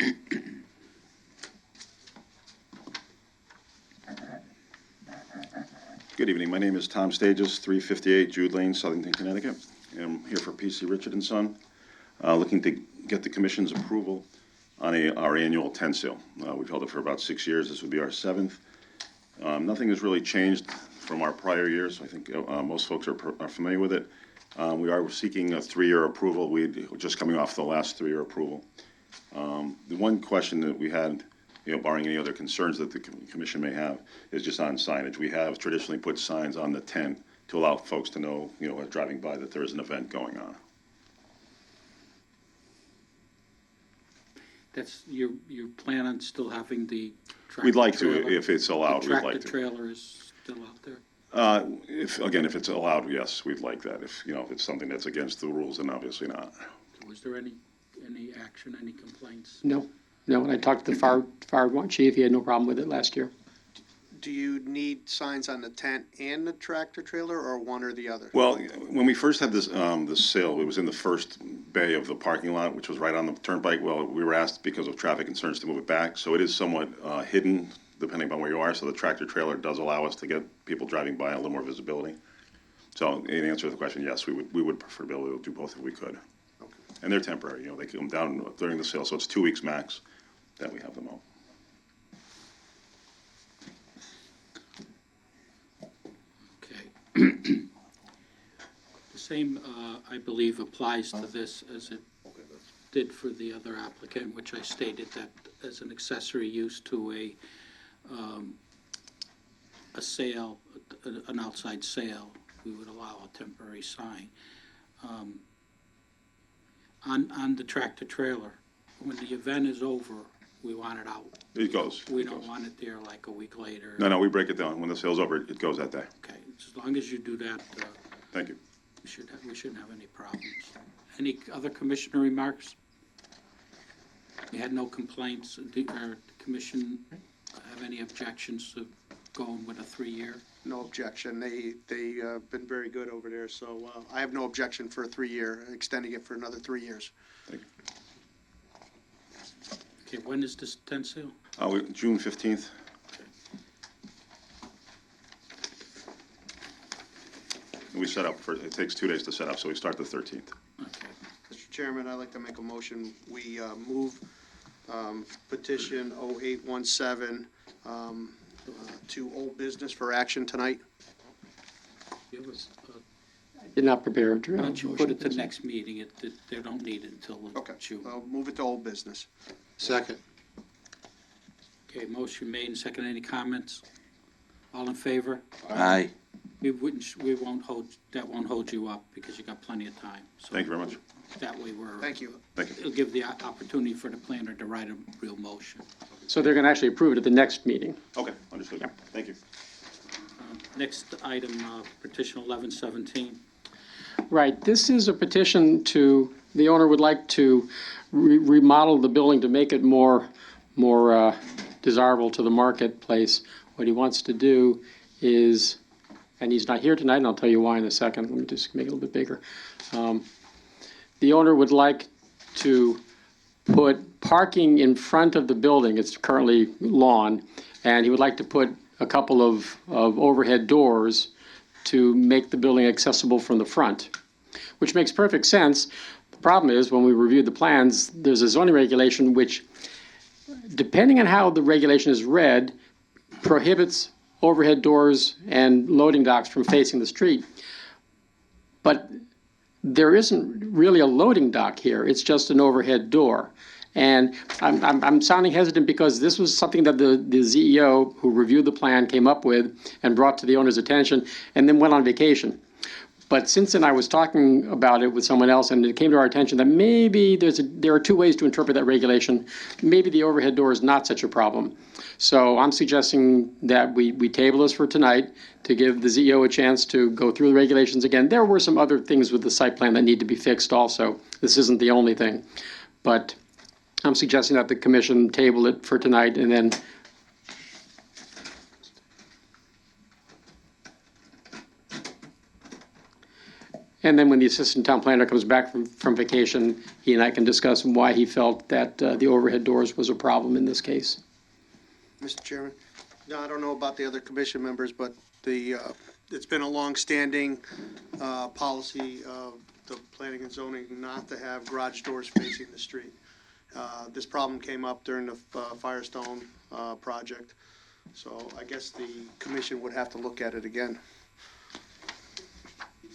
Good evening. My name is Tom Stages, 358 Jude Lane, Southington, Connecticut. I'm here for PC Richard and Son, looking to get the commission's approval on our annual tent sale. We've held it for about 6 years. This would be our 7th. Nothing has really changed from our prior years. I think most folks are familiar with it. We are seeking a 3-year approval. We're just coming off the last 3-year approval. The one question that we had, barring any other concerns that the commission may have, is just on signage. We have traditionally put signs on the tent to allow folks to know, driving by, that there is an event going on. That's, you plan on still having the tractor We'd like trailer? to, if it's allowed, we'd like The to. tractor trailer is still out there? If it's allowed, yes, we'd like that. If it's something that's against the rules, then obviously not. Was there any action, any complaints? No, when I talked to the fire chief, he had no problem with it last year. Do you need signs on the tent and the tractor trailer, or one or the other? Well, when we first had this sale, it was in the first bay of the parking lot, which was right on the turnpike. Well, we were asked because of traffic concerns to move it back, so it is somewhat hidden depending upon where you are. So the tractor trailer does allow us to get people driving by a little more visibility. So in answer to the question, yes, we would prefer to be able to do both if we could. Okay. And they're temporary. They come down during the sale, so it's 2 weeks max that we have them out. Okay. The same, I believe, applies to this as it did for the other applicant, which I stated that as an accessory use to a sale, an outside sale, we would allow a temporary sign. On the tractor trailer, when the event is over, we want it out. It goes. We don't want it there like a week later. No, we break it down. When the sale's over, it goes that day. Okay, as long as you do that, Thank you. we shouldn't have any problems. Any other commissioner remarks? We had no complaints. Or the commission have any objections to going with a 3-year? No objection. They've been very good over there, so I have no objection for a 3-year, extending it for another 3 years. Thank you. Okay, when is this tent sale? June 15th. We set up it takes 2 days to set up, so we start the 13th. Okay. Mr. Chairman, I'd like to make a motion. We move petition 0817 to old business for action tonight. You have Did not prepare a Why don't you motion put it at to this next meeting? They don't need it until Okay, June. I'll move it to old business. Second. Okay, motion made and second. Any comments? All in favor? Aye. That won't hold you up because you got plenty of time. So Thank you very much. that way Thank you. Thank you. it'll give the opportunity for the planner to write a real motion. So they're going to actually approve it at the next meeting. Okay, understood. Thank you. Next item, petition 1117. Right, this is a petition the owner would like to remodel the building to make it more desirable to the marketplace. What he wants to do is, and he's not here tonight, and I'll tell you why in a second. Let me just make it a little bit bigger. The owner would like to put parking in front of the building. It's currently lawn, and he would like to put a couple of overhead doors to make the building accessible from the front, which makes perfect sense. The problem is, when we reviewed the plans, there's a zoning regulation which, depending on how the regulation is read, prohibits overhead doors and loading docks from facing the street. But there isn't really a loading dock here, it's just an overhead door. And I'm sounding hesitant because this was something that the CEO who reviewed the plan came up with and brought to the owner's attention and then went on vacation. But since then, I was talking about it with someone else, and it came to our attention that maybe there are two ways to interpret that regulation. Maybe the overhead door is not such a problem. So I'm suggesting that we table this for tonight to give the CEO a chance to go through the regulations again. There were some other things with the site plan that need to be fixed also. This isn't the only thing. But I'm suggesting that the commission table it for tonight and then when the assistant town planner comes back from vacation, he and I can discuss why he felt that the overhead doors was a problem in this case. Mr. Chairman? No, I don't know about the other commission members, but it's been a long-standing policy of the planning and zoning not to have garage doors facing the street. This problem came up during the Firestone project, so I guess the commission would have to look at it again.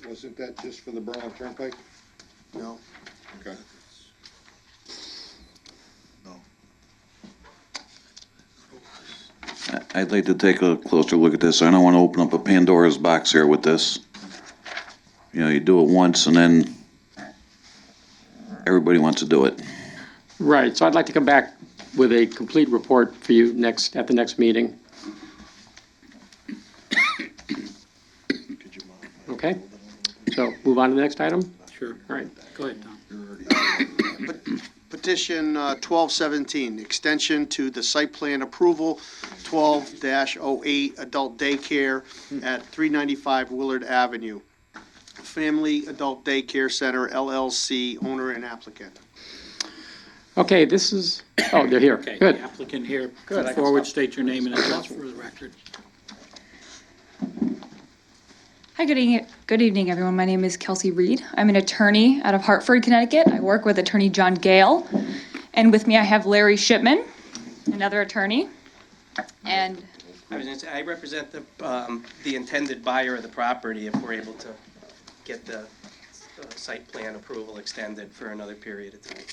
Wasn't that just for the Berlin Turnpike? No. Okay. I'd like to take a closer look at this. I don't want to open up a Pandora's box here with this. You know, you do it once and then everybody wants to do it. Right, so I'd like to come back with a complete report for you at the next meeting. Okay, so move on to the next item? Sure. All right. Go ahead, Tom. Petition 1217, extension to the site plan approval, 12-08 adult daycare at 395 Willard Avenue. Family Adult Daycare Center LLC, owner and applicant. Okay, this is, oh, they're here. Okay, Good. the applicant here, Good, I come can forward, stop. state your name and address for the record. Hi, good evening, everyone. My name is Kelsey Reed. I'm an attorney out of Hartford, Connecticut. I work with attorney John Gale. And with me, I have Larry Shipman, another attorney. And I was going to say, I represent the intended buyer of the property if we're able to get the site plan approval extended for another period of time.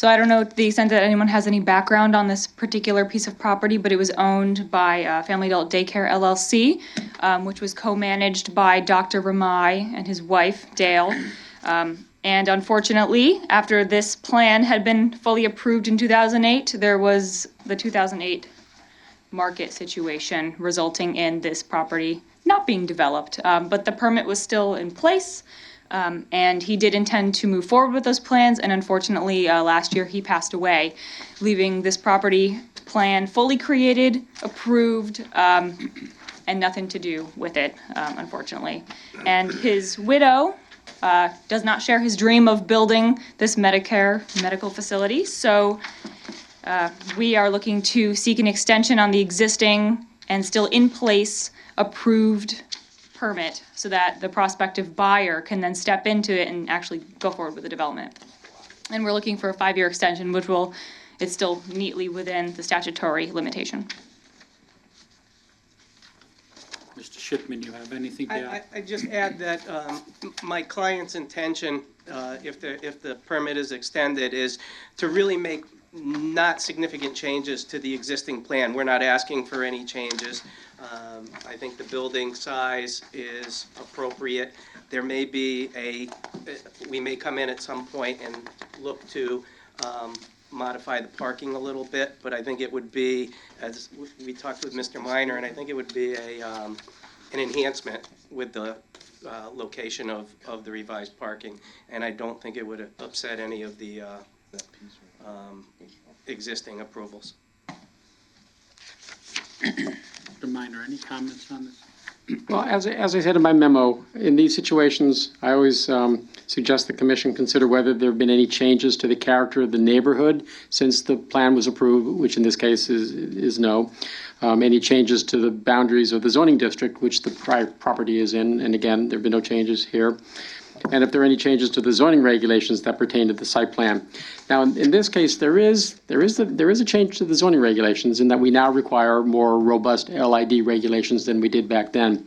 so I don't know to the extent that anyone has any background on this particular piece of property, but it was owned by Family Adult Daycare LLC, which was co-managed by Dr. Ramai and his wife, Dale. And unfortunately, after this plan had been fully approved in 2008, there was the 2008 market situation resulting in this property not being developed. But the permit was still in place, and he did intend to move forward with those plans. And unfortunately, last year he passed away, leaving this property plan fully created, approved, and nothing to do with it, unfortunately. And his widow does not share his dream of building this Medicare medical facility. So we are looking to seek an extension on the existing and still in place approved permit so that the prospective buyer can then step into it and actually go forward with the development. And we're looking for a 5-year extension, which it's still neatly within the statutory limitation. Mr. Shipman, you have anything to add? I just add that my client's intention, if the permit is extended, is to really make not significant changes to the existing plan. We're not asking for any changes. I think the building size is appropriate. There may be we may come in at some point and look to modify the parking a little bit, but I think it would be, as we talked with Mr. Minor, and I think it would be an enhancement with the location of the revised parking, and I don't think it would upset any of the existing approvals. Mr. Minor, any comments on this? Well, as I said in my memo, in these situations, I always suggest the commission consider whether there have been any changes to the character of the neighborhood since the plan was approved, which in this case is no. Any changes to the boundaries of the zoning district, which the prior property is in, and again, there have been no changes here. And if there are any changes to the zoning regulations that pertain to the site plan. Now, in this case, there is a change to the zoning regulations in that we now require more robust LID regulations than we did back then.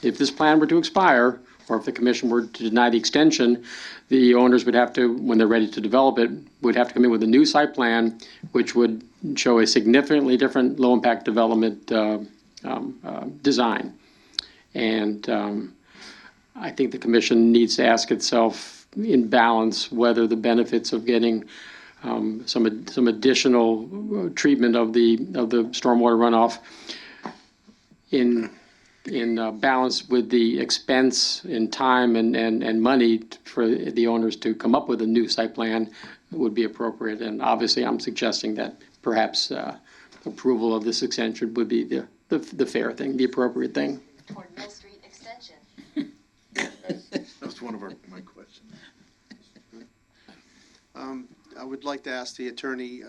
If this plan were to expire, or if the commission were to deny the extension, the owners would have to, when they're ready to develop it, would have to come in with a new site plan, which would show a significantly different low-impact development design. And I think the commission needs to ask itself in balance whether the benefits of getting some additional treatment of the stormwater runoff in balance with the expense in time and money for the owners to come up with a new site plan would be appropriate. And obviously, I'm suggesting that perhaps approval of this extension would be the fair thing, the appropriate thing. That's one of my questions. I would like to ask the attorney,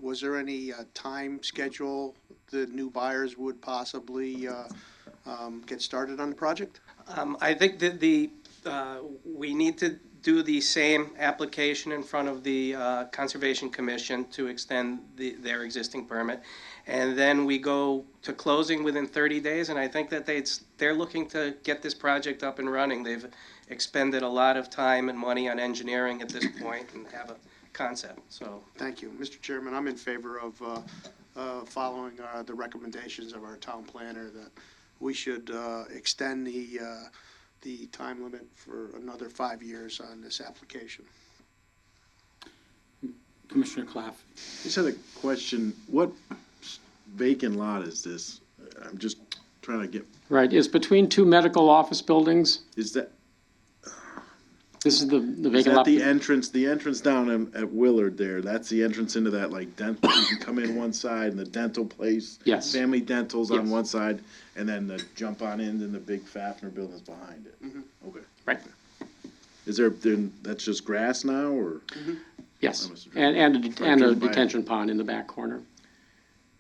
was there any time schedule the new buyers would possibly get started on the project? I think that we need to do the same application in front of the Conservation Commission to extend their existing permit. And then we go to closing within 30 days, and I think that they're looking to get this project up and running. They've expended a lot of time and money on engineering at this point and have a concept, so. Thank you. Mr. Chairman, I'm in favor of following the recommendations of our town planner that we should extend the time limit for another 5 years on this application. Commissioner Claff. Just had a question. What vacant lot is this? I'm just trying to get. Right, it's between two medical office buildings. Is that? This is the Is vacant that lot. the entrance down at Willard there? That's the entrance into that, like, dental, you can come in one side and the dental place. Yes. Family Dental's on Yes. one side, and then the jump on in and the big Fafner building's behind it. Mm-hmm. Okay. Right. Is there, then, that's just grass now, or? Yes, I must have and a driven by it. detention pond in the back corner.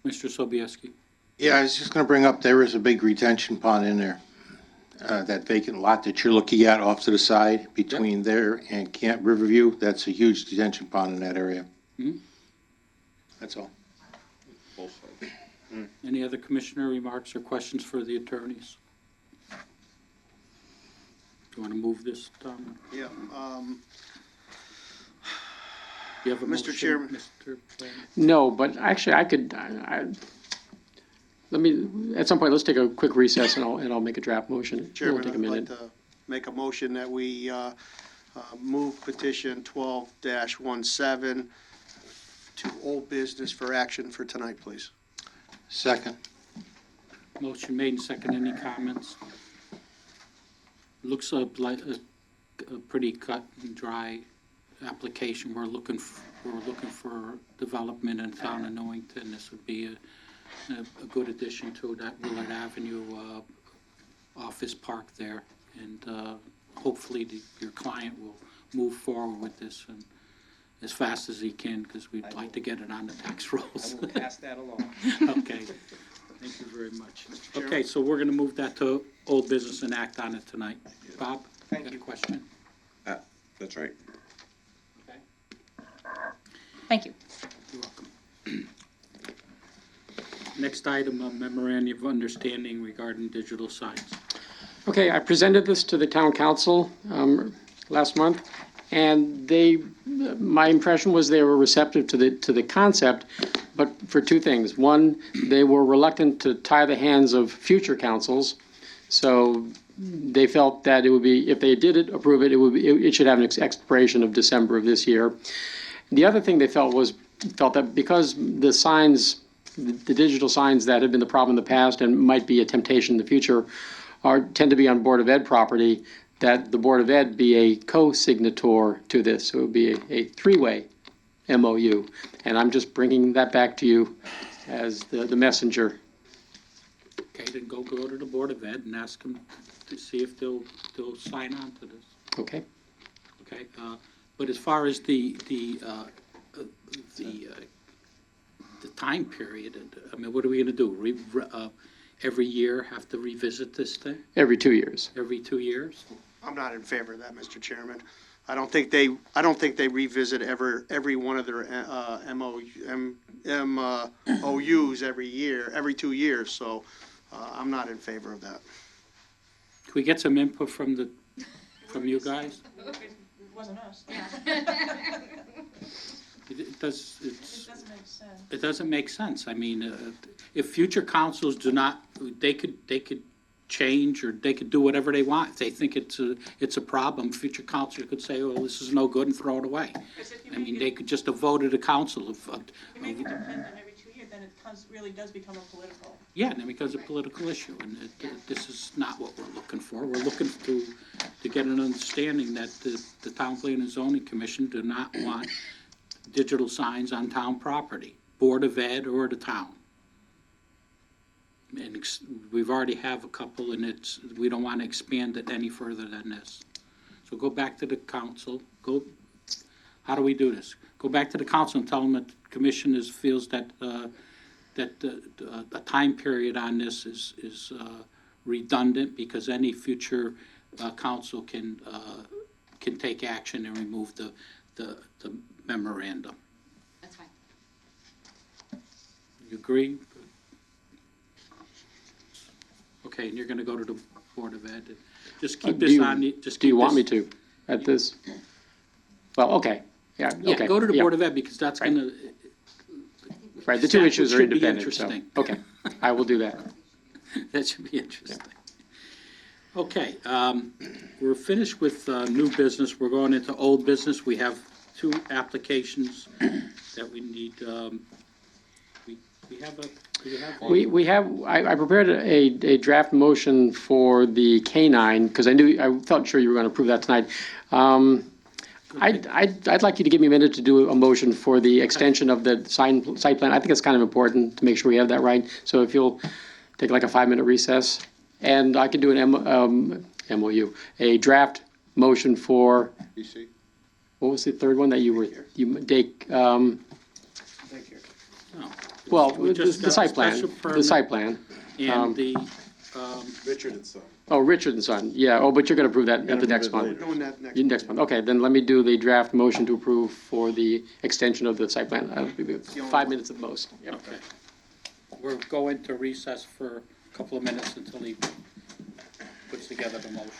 Mr. Sobieski. Yeah, I was just gonna bring up, there is a big retention pond in there. That vacant lot that you're looking at off to the side between there and Camp Riverview, that's a huge detention pond in that area. Mhm. That's all. Any other commissioner remarks or questions for the attorneys? Do you want to move this, Tom? Yeah, You have a Mr. motion, Chairman. Mr. Planner? No, but actually, let me, at some point, let's take a quick recess and I'll make a draft motion. It'll Chairman, take a I'd like minute. to make a motion that we move petition 12-17 to old business for action for tonight, please. Second. Motion made and second. Any comments? Looks like a pretty cut and dry application. We're looking for development in town of Newington. This would be a good addition to that Willard Avenue office park there. And hopefully your client will move forward with this and as fast as he can, because we'd like to get it on the tax rolls. I will pass that along. Okay, thank you very much. Okay, so we're gonna move that to old business and act on it tonight. Bob, you got a question? That's right. Okay. Thank you. You're welcome. Next item, a memorandum of understanding regarding digital signs. Okay, I presented this to the town council last month, and my impression was they were receptive to the concept, but for two things. One, they were reluctant to tie the hands of future councils, so they felt that it would be, if they did approve it, it should have an expiration of December of this year. The other thing they felt that because the signs, the digital signs that have been the problem in the past and might be a temptation in the future, tend to be on Board of Ed property, that the Board of Ed be a co-signator to this. So it would be a three-way MOU. And I'm just bringing that back to you as the messenger. Okay, then go to the Board of Ed and ask them to see if they'll sign on to this. Okay? Okay, but as far as the time period, I mean, what are we gonna do? Every year have to revisit this thing? Every 2 years. Every 2 years? I'm not in favor of that, Mr. Chairman. I don't think they revisit every one of their OUs every year, every 2 years, so I'm not in favor of that. Can we get some input from you guys? It wasn't us. It doesn't make sense. It doesn't make sense. I mean, if future councils do not, they could change, or they could do whatever they want. If they think it's a problem, future council could say, oh, this is no good, and throw it away. I mean, they could just have voted a council of. If you make it dependent every 2 years, then it really does become a political. Yeah, and then it becomes a political issue, and this is not what we're looking for. We're looking to get an understanding that the Town Planning and Zoning Commission do not want digital signs on town property, Board of Ed or the town. And we've already have a couple, and we don't want to expand it any further than this. So go back to the council, how do we do this? Go back to the council and tell them that the commission feels that a time period on this is redundant, because any future council can take action and remove the memorandum. That's fine. You agree? Okay, and you're gonna go to the Board of Ed. Just keep this on, Do you want me to at this? Well, okay, yeah, okay. Yeah, go to the Board of Ed, because that's gonna. Right, the two That issues are should be independent, so, interesting. okay, I will do that. That should be interesting. Okay, we're finished with new business. We're going into old business. We have 2 applications that we need. We have a. Do you have? We have, I prepared a draft motion for the K-9, because I felt sure you were going to approve that tonight. I'd like you to give me a minute to do a motion for the extension of the site plan. I think it's kind of important to make sure we have that right. So if you'll take like a 5-minute recess, and I can do an MOU, a draft motion for, PC? what was the third one that take, No. well, We just the got site a plan, special the permit. site plan. And the, Richard and Son. Oh, Richard and Son, yeah, but you're gonna approve that at the next approve it month. later. Doing that next. Next month, okay, then let me do the draft motion to approve for the extension of the site plan. Maybe 5 minutes at most. Yep. okay. We're going to recess for a couple of minutes until he puts together the motion.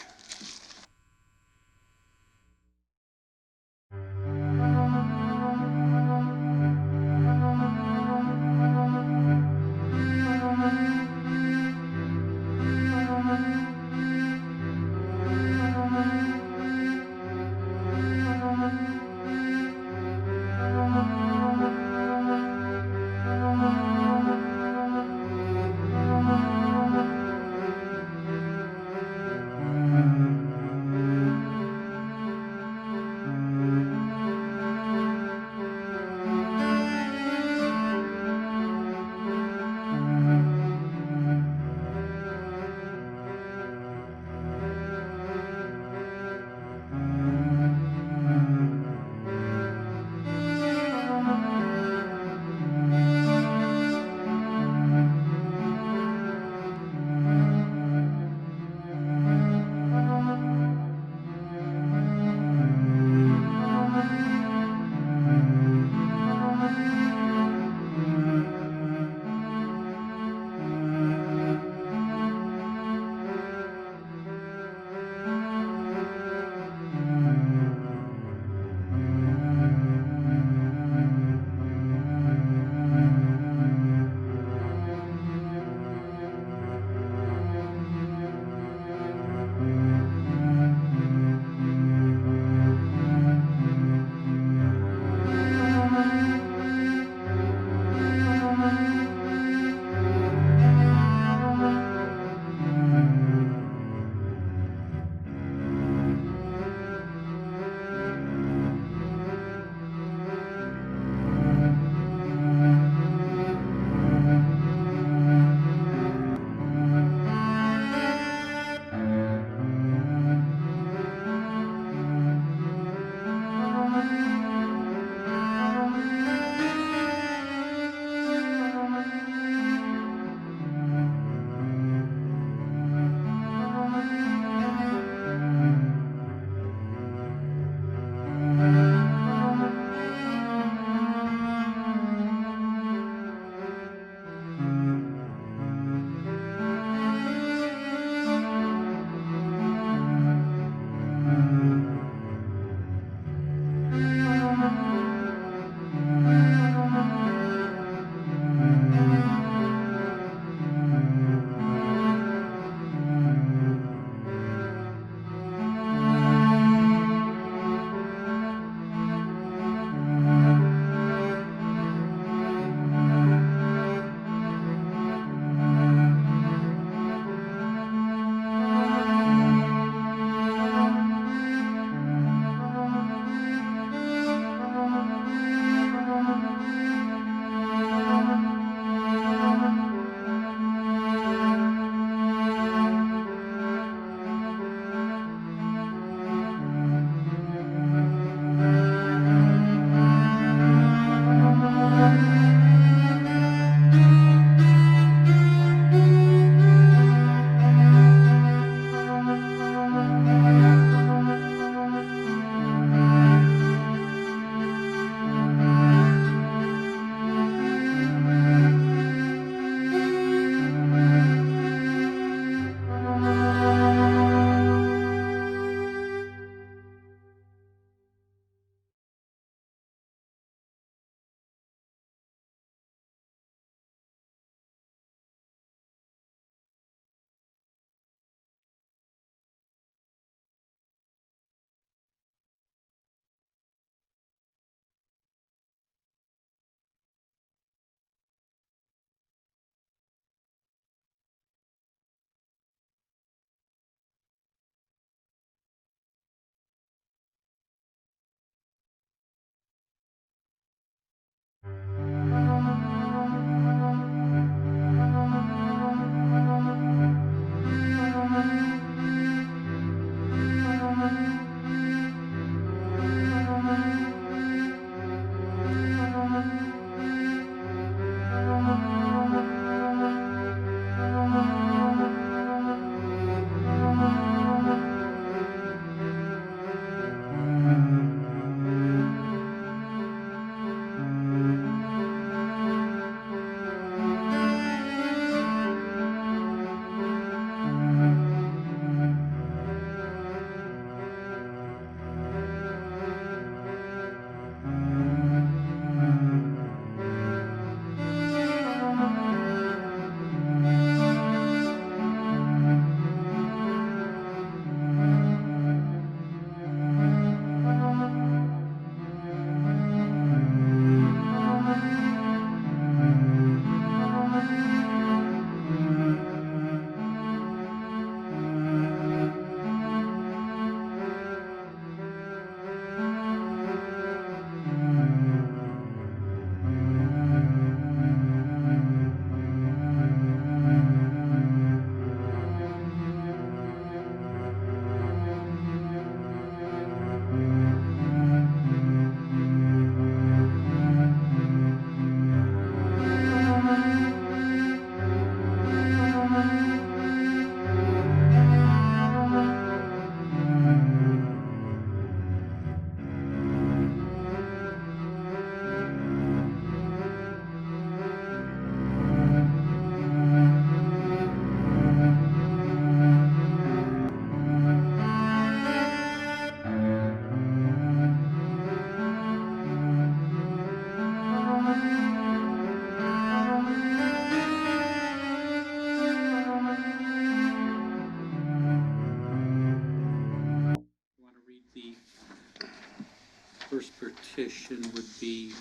First petition would be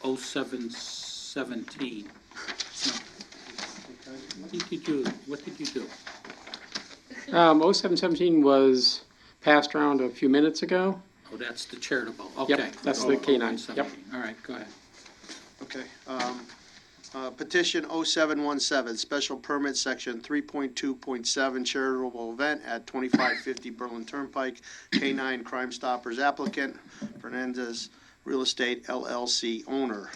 0717. No. What did you do? 0717 was passed around a few minutes ago. Oh, that's the charitable, okay. Yep, that's the K9, yep. 17. All right, go ahead. Okay. Petition 0717, special permit, section 3.2.7, charitable event at 2550 Berlin Turnpike. K9 Crime Stoppers applicant, Fernandez Real Estate LLC owner,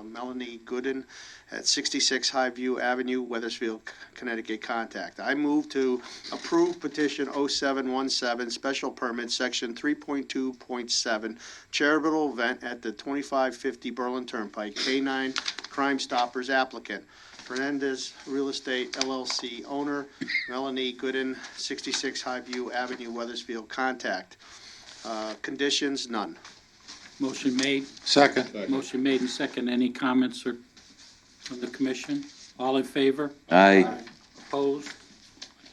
Melanie Gooden at 66 Highview Avenue, Weathersfield, Connecticut. Contact. I move to approve petition 0717, special permit, section 3.2.7, charitable event at the 2550 Berlin Turnpike. K9 Crime Stoppers applicant, Fernandez Real Estate LLC owner, Melanie Gooden, 66 Highview Avenue, Weathersfield. Contact. Conditions, none. Motion made. Second. Motion made and second. Any comments or from the commission? All in favor? Aye. Opposed?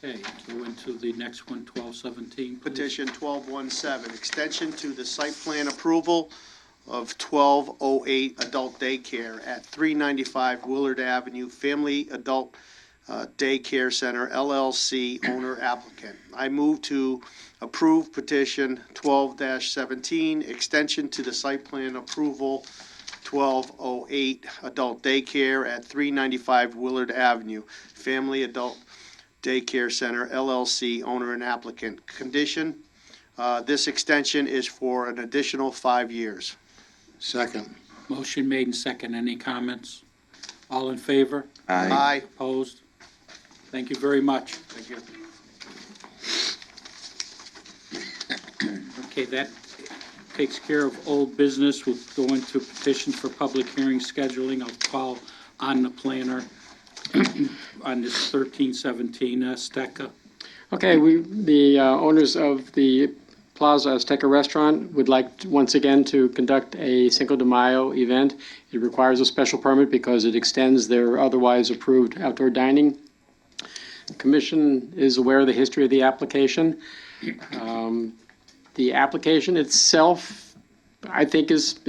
Okay, go into the next one, 1217. please. Petition 1217, extension to the site plan approval of 1208 adult daycare at 395 Willard Avenue, Family Adult Daycare Center, LLC, owner applicant. I move to approve petition 12-17, extension to the site plan approval 1208 adult daycare at 395 Willard Avenue, Family Adult Daycare Center, LLC, owner and applicant. Condition, this extension is for an additional 5 years. Second. Motion made and second. Any comments? All in favor? Aye. Opposed? Thank you very much. Thank you. Okay, that takes care of old business. We'll go into petition for public hearing scheduling. I'll call on the planner on this 1317, Stecca. Okay, the owners of the Plaza Azteca Restaurant would like once again to conduct a Cinco de Mayo event. It requires a special permit because it extends their otherwise approved outdoor dining. The commission is aware of the history of the application. The application itself, I think, is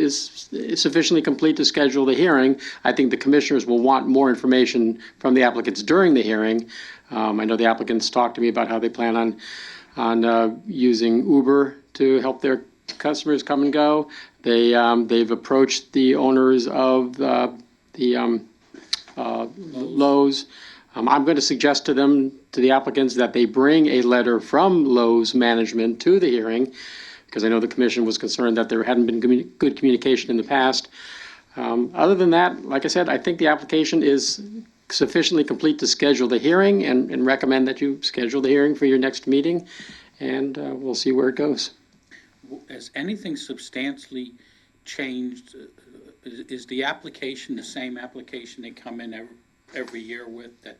sufficiently complete to schedule the hearing. I think the commissioners will want more information from the applicants during the hearing. I know the applicants talked to me about how they plan on using Uber to help their customers come and go. They've approached the owners of the Lowe's. I'm going to suggest to the applicants, that they bring a letter from Lowe's management to the hearing, because I know the commission was concerned that there hadn't been good communication in the past. Other than that, like I said, I think the application is sufficiently complete to schedule the hearing, and recommend that you schedule the hearing for your next meeting, and we'll see where it goes. Has anything substantially changed? Is the application the same application they come in every year with, that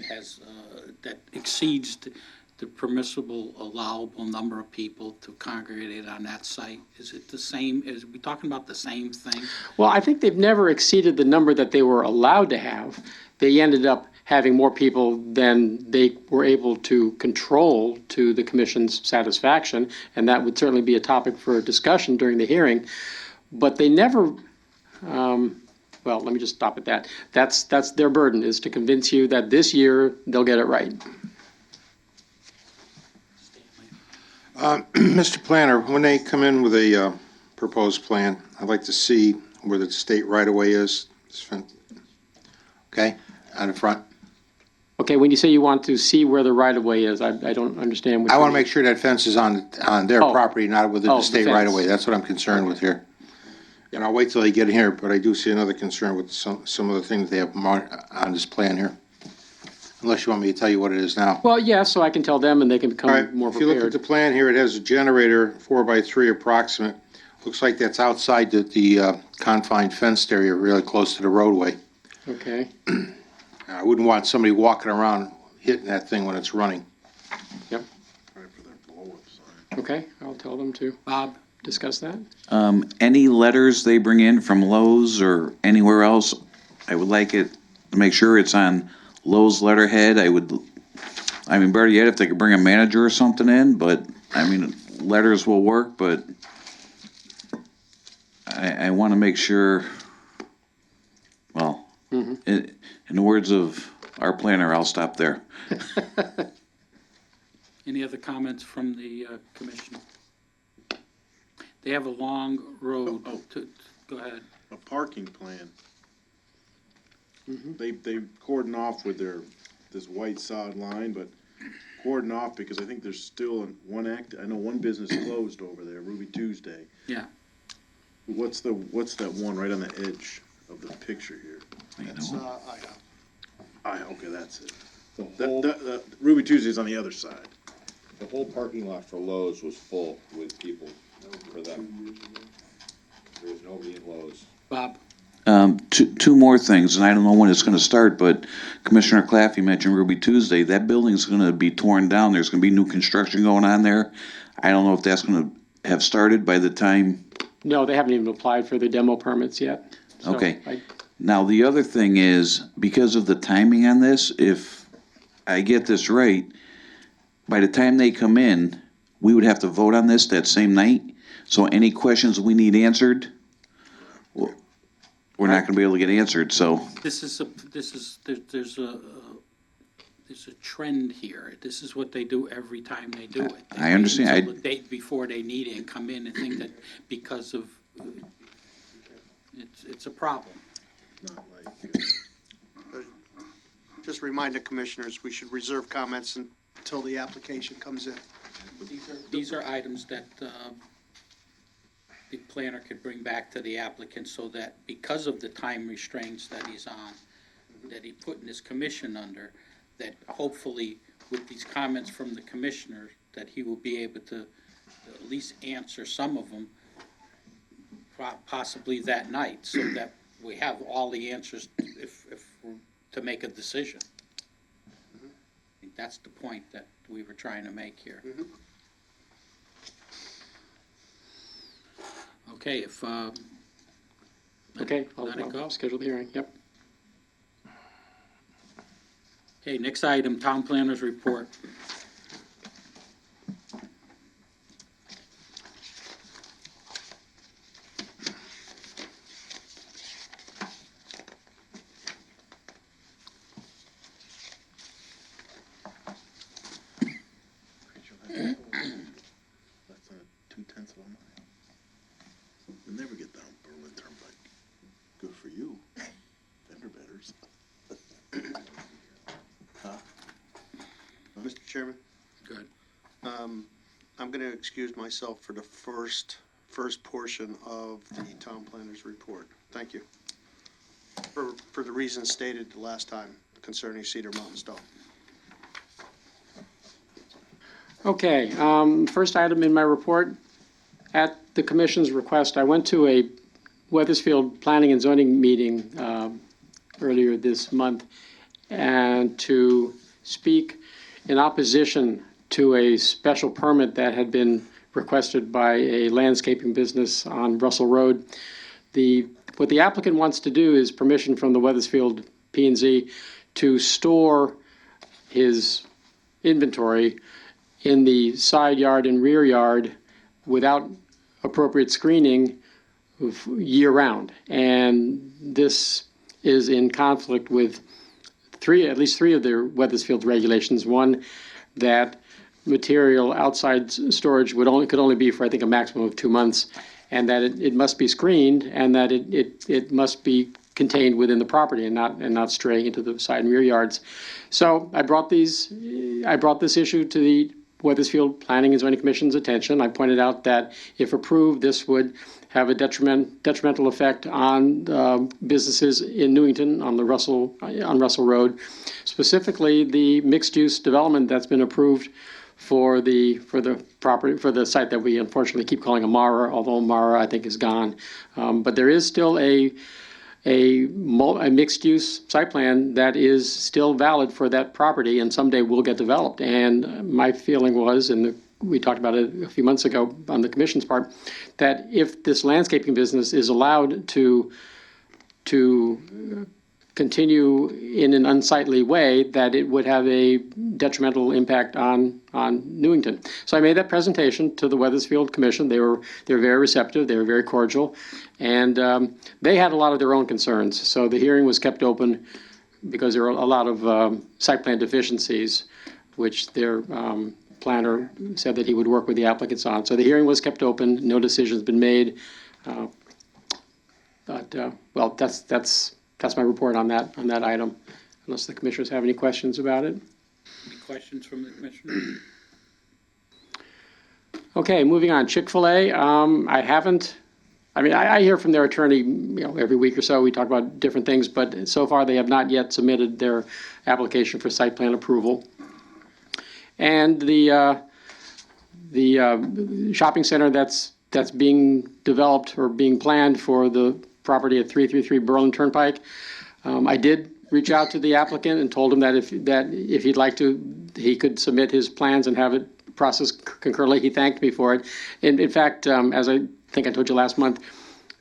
has that exceeds the permissible allowable number of people to congregate on that site? Is it the same? Is we talking about the same thing? Well, I think they've never exceeded the number that they were allowed to have. They ended up having more people than they were able to control to the commission's satisfaction, and that would certainly be a topic for discussion during the hearing. But they never, well, let me just stop at that. That's their burden, is to convince you that this year they'll get it right. Mr. Planner, when they come in with a proposed plan, I'd like to see where the state right-of-way is. Okay, on the front. Okay, when you say you want to see where the right-of-way is, I don't understand what I you want to mean. make sure that fence is on their Oh. property, not within Oh, the the state fence. right-of-way. That's what I'm concerned with here. And I'll wait till they get in here, but I do see another concern with some of the things they have marked on this plan here. Unless you want me to tell you what it is now. Well, yeah, so I can tell them and they can All become right, more if you look at prepared. the plan here, it has a generator, 4x3 approximate. Looks like that's outside the confined fenced area, really close to the roadway. Okay, I wouldn't want somebody walking around hitting that thing when it's running. okay, I'll tell them to Bob? discuss that. Any letters they bring in from Lowe's or anywhere else, I would like it to make sure it's on Lowe's letterhead. Better yet, if they could bring a manager or something in, but, letters will work, but I want to make sure, well, in the words of our planner, I'll stop there. Any other comments from the commission? They have a long road go ahead. A parking plan. They cordon off with this white sod line, but cordon off because I think there's still I know one business closed over there, Ruby Tuesday. Yeah. What's that one right on the edge of the picture here? That's, Okay, that's it. The Ruby Tuesday's on the other side. The whole parking lot for Lowe's was full with people for them. There was nobody in Lowe's. Bob? Two more things, and I don't know when it's going to start, but Commissioner Claffey mentioned Ruby Tuesday. That building's going to be torn down. There's going to be new construction going on there. I don't know if that's going to have started by the time. No, they haven't even applied for the demo permits yet. So Okay. Now, the other thing is, because of the timing on this, if I get this right, by the time they come in, we would have to vote on this that same night. So any questions we need answered, we're not going to be able to get answered, so. There's a trend here. This is what they do every time they do it. They I understand. wait until the date before they need it and come in and think that because of, it's a problem. Not like, just remind the commissioners, we should reserve comments until the application comes in. These are items that the planner could bring back to the applicant so that because of the time restraints that he's on, that he put in his commission under, that hopefully with these comments from the commissioner, that he will be able to at least answer some of them possibly that night, so that we have all the answers if we're to make a decision. I think that's the point that we were trying to make here. Okay, if, Okay, let it go. I'll schedule the hearing, yep. Okay, next item, town planner's report. That's 2/10 of a mile. You'll never get down Berlin Turnpike. Good for you. Fender betters. Mr. Chairman? Good. I'm going to excuse myself for the first portion of the town planner's report. Thank you. For the reasons stated the last time concerning Cedar Mountain Stone. Okay, first item in my report, at the commission's request, I went to a Weathersfield Planning and Zoning meeting earlier this month, and to speak in opposition to a special permit that had been requested by a landscaping business on Russell Road. What the applicant wants to do is permission from the Weathersfield P&Z to store his inventory in the side yard and rear yard without appropriate screening year-round. And this is in conflict with at least three of their Weathersfield regulations. One, that material outside storage could only be for, I think, a maximum of 2 months, and that it must be screened, and that it must be contained within the property and not stray into the side and rear yards. So I brought this issue to the Weathersfield Planning and Zoning Commission's attention. I pointed out that if approved, this would have a detrimental effect on businesses in Newington on Russell Road, specifically the mixed-use development that's been approved for the site that we unfortunately keep calling Amara, although Amara I think is gone. But there is still a mixed-use site plan that is still valid for that property and someday will get developed. And my feeling was, and we talked about it a few months ago on the commission's part, that if this landscaping business is allowed to continue in an unsightly way, that it would have a detrimental impact on Newington. So I made that presentation to the Weathersfield Commission. They were very receptive. They were very cordial, and they had a lot of their own concerns. So the hearing was kept open because there were a lot of site plan deficiencies, which their planner said that he would work with the applicants on. So the hearing was kept open. No decision's been made. Well, that's my report on that item, unless the commissioners have any questions about it. Any questions from the commissioner? Okay, moving on. Chick-fil-A, I hear from their attorney, every week or so. We talk about different things, but so far they have not yet submitted their application for site plan approval. And the shopping center that's being developed or being planned for the property at 333 Berlin Turnpike, I did reach out to the applicant and told him that if he'd like to, he could submit his plans and have it processed concurrently. He thanked me for it. And in fact, as I think I told you last month,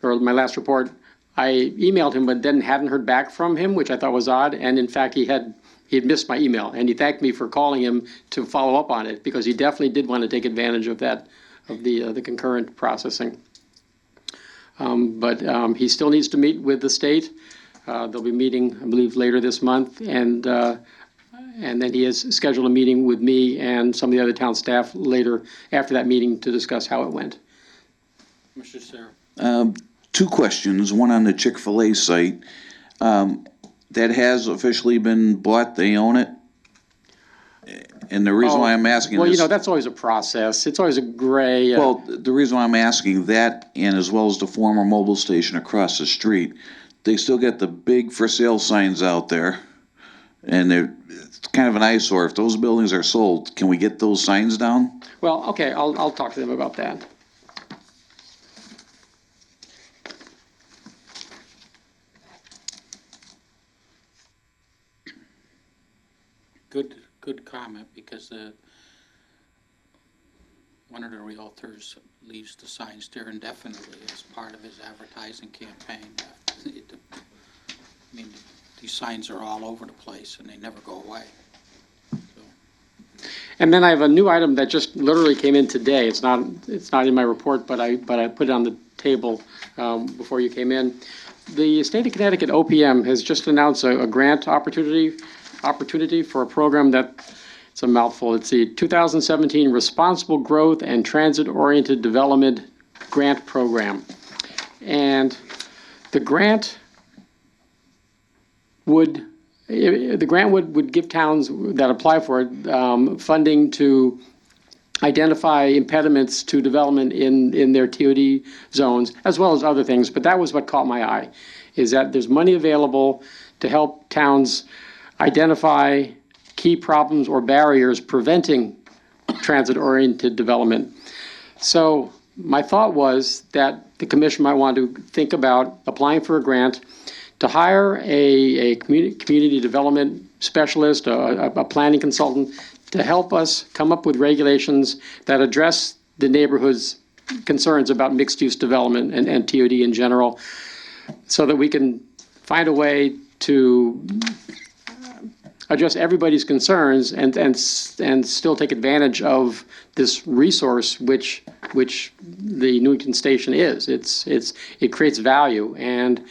or my last report, I emailed him but then hadn't heard back from him, which I thought was odd. And in fact, he had missed my email, and he thanked me for calling him to follow up on it, because he definitely did want to take advantage of that, of the concurrent processing. But he still needs to meet with the state. They'll be meeting, I believe, later this month, and then he has scheduled a meeting with me and some of the other town staff later after that meeting to discuss how it went. Mr. Sarah? Two questions, one on the Chick-fil-A site. That has officially been bought, they own it? And the reason why I'm asking Well, is... that's always a process. It's always a gray... Well, the reason why I'm asking that, and as well as the former mobile station across the street, they still get the big for sale signs out there, and it's kind of an eyesore. If those buildings are sold, can we get those signs down? Well, okay, I'll talk to them about that. Good comment, because one of the realtors leaves the signs there indefinitely as part of his advertising campaign. These signs are all over the place and they never go away. And then I have a new item that just literally came in today. It's not in my report, but I put it on the table before you came in. The state of Connecticut OPM has just announced a grant opportunity for a program that, it's a mouthful. It's the 2017 Responsible Growth and Transit-Oriented Development Grant Program. And the grant would give towns that apply for it funding to identify impediments to development in their TOD zones, as well as other things. But that was what caught my eye, is that there's money available to help towns identify key problems or barriers preventing transit-oriented development. So my thought was that the commission might want to think about applying for a grant to hire a community development specialist, a planning consultant, to help us come up with regulations that address the neighborhood's concerns about mixed-use development and TOD in general, so that we can find a way to address everybody's concerns and still take advantage of this resource which the Newington station is. It creates value, and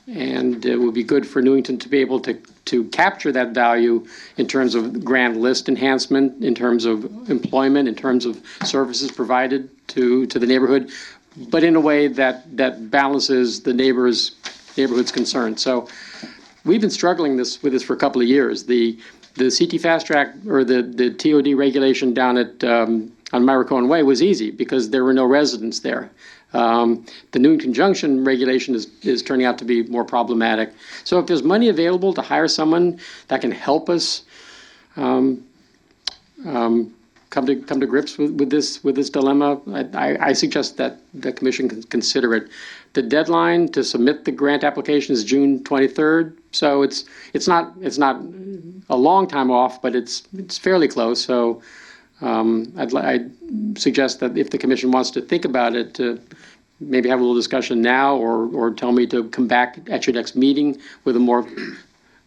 it would be good for Newington to be able to capture that value in terms of grand list enhancement, in terms of employment, in terms of services provided to the neighborhood, but in a way that balances the neighborhood's concerns. So we've been struggling with this for a couple of years. The CT Fast Track, or the TOD regulation down at on Myricoan Way, was easy because there were no residents there. The Newington Junction regulation is turning out to be more problematic. So if there's money available to hire someone that can help us come to grips with this dilemma, I suggest that the commission can consider it. The deadline to submit the grant application is June 23rd, so it's not a long time off, but it's fairly close. So I'd suggest that if the commission wants to think about it, to maybe have a little discussion now, or tell me to come back at your next meeting with a more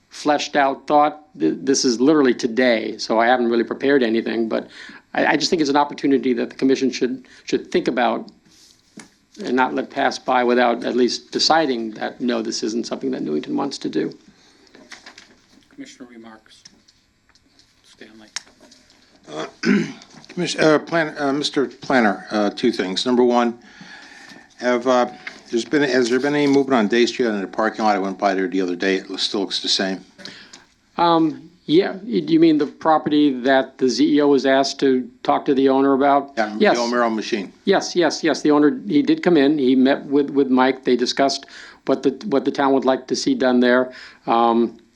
fleshed out thought. This is literally today, so I haven't really prepared anything, but I just think it's an opportunity that the commission should think about and not let pass by without at least deciding that, no, this isn't something that Newington wants to do. Commissioner remarks. Stanley. Mr. Planner, two things. Number one, has there been any movement on Day Street in the parking lot? I went by there the other day. It still looks the same. Yeah, do you mean the property that the CEO was asked to talk to the owner about? Yeah, Yes. the O'Merrill machine. Yes. The owner, he did come in, he met with Mike, they discussed what the town would like to see done there.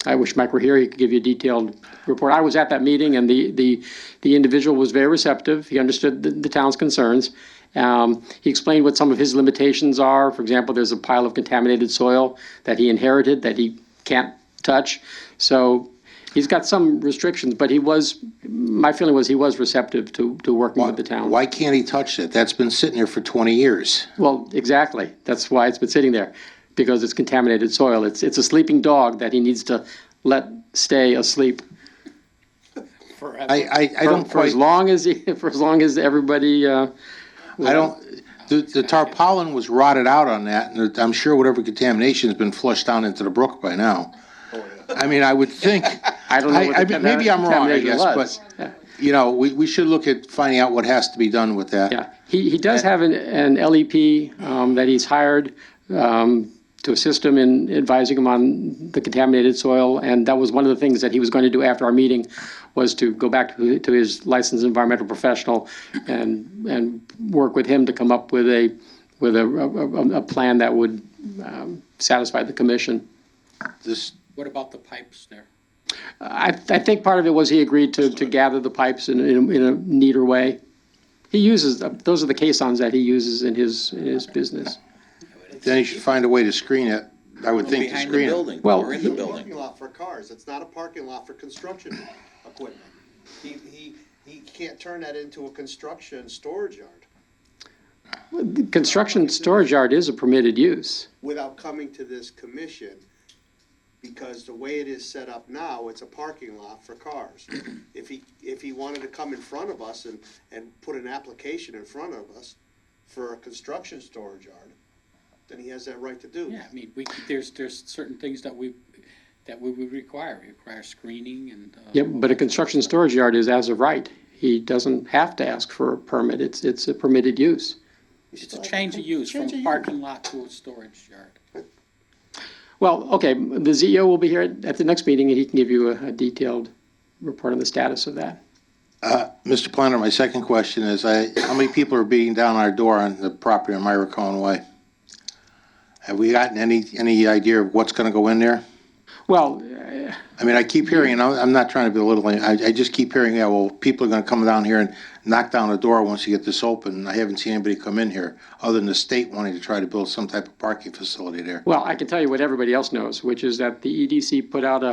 I wish Mike were here, he could give you a detailed report. I was at that meeting, and the individual was very receptive, he understood the town's concerns. He explained what some of his limitations are. For example, there's a pile of contaminated soil that he inherited that he can't touch. So he's got some restrictions, but my feeling was he was receptive to working with the town. Why can't he touch it? That's been sitting there for 20 years. Well, exactly. That's why it's been sitting there, because it's contaminated soil. It's a sleeping dog that he needs to let stay asleep. I don't For as quite, long as everybody, the tarpaulin was rotted out on that, and I'm sure whatever contamination has been flushed down into the brook by now. I mean, I would think, I don't know what the maybe I'm wrong, I contamination guess, was. but, you know, we should look at finding out what has to be done with that. Yeah, he does have an LEP that he's hired to assist him in advising him on the contaminated soil, and that was one of the things that he was going to do after our meeting, was to go back to his licensed environmental professional and work with him to come up with a plan that would satisfy the commission. What about the pipes there? I think part of it was he agreed to gather the pipes in a neater way. He uses, those are the caissons that he uses in his business. Then he should find a way to screen it, I would think, to Behind the screen it. building, Well, or in the It's a building. parking lot for cars, it's not a parking lot for construction equipment. He can't turn that into a construction storage yard The construction storage yard is a permitted use. without coming to this commission, because the way it is set up now, it's a parking lot for cars. If he wanted to come in front of us and put an application in front of us for a construction storage yard, then he has that right to do. Yeah, I mean, there's certain things that we would require. We require screening and. Yep, but a construction storage yard is as of right. He doesn't have to ask for a permit. It's a permitted use. It's a change of use from a parking lot to a storage yard. Well, okay, the CEO will be here at the next meeting, and he can give you a detailed report on the status of that. Mr. Planner, my second question is, how many people are beating down our door on the property on Myra Cohen Way? Have we gotten any idea of what's gonna go in there? Well, I mean, I keep hearing, and I'm not trying to belittle it, I just keep hearing, yeah, well, people are gonna come down here and knock down the door once you get this open. I haven't seen anybody come in here, other than the state wanting to try to build some type of parking facility there. well, I can tell you what everybody else knows, which is that the EDC put out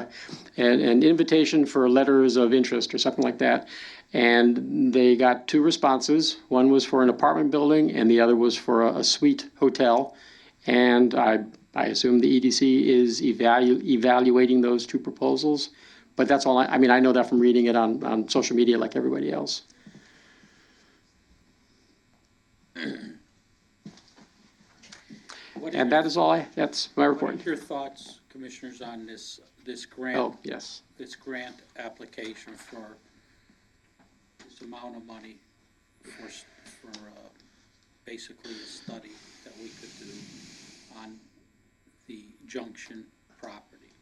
an invitation for letters of interest or something like that. And they got 2 responses. One was for an apartment building, and the other was for a suite hotel. And I assume the EDC is evaluating those 2 proposals. But that's all, I mean, I know that from reading it on social media like everybody else. And that is all that's my report. What are your thoughts, commissioners, on this grant? Oh, yes. This grant application for this amount of money for basically a study that we could do on the Junction property?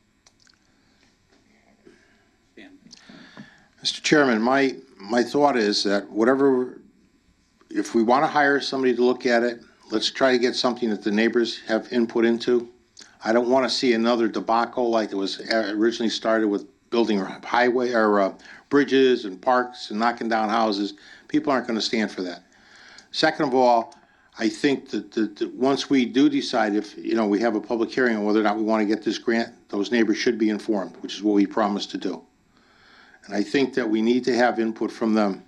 Dan? Mr. Chairman, my thought is that if we want to hire somebody to look at it, let's try to get something that the neighbors have input into. I don't want to see another debacle like it was originally started with building highway or bridges and parks and knocking down houses. People aren't going to stand for that. Second of all, I think that once we do decide if, we have a public hearing on whether or not we want to get this grant, those neighbors should be informed, which is what we promised to do. And I think that we need to have input from them.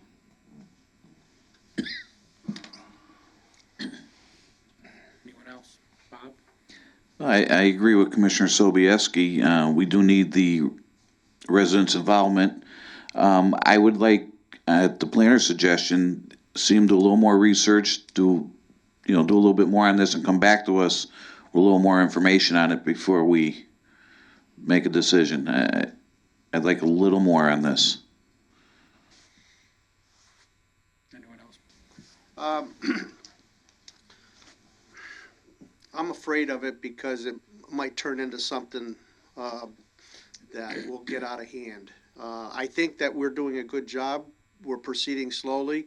I agree with Commissioner Sobieski. We do need the residents' involvement. I would like, at the planner's suggestion, see him do a little more research, do a little bit more on this and come back to us with a little more information on it before we make a decision. I'd like a little more on this. Anyone else? I'm afraid of it because it might turn into something that will get out of hand. I think that we're doing a good job. We're proceeding slowly.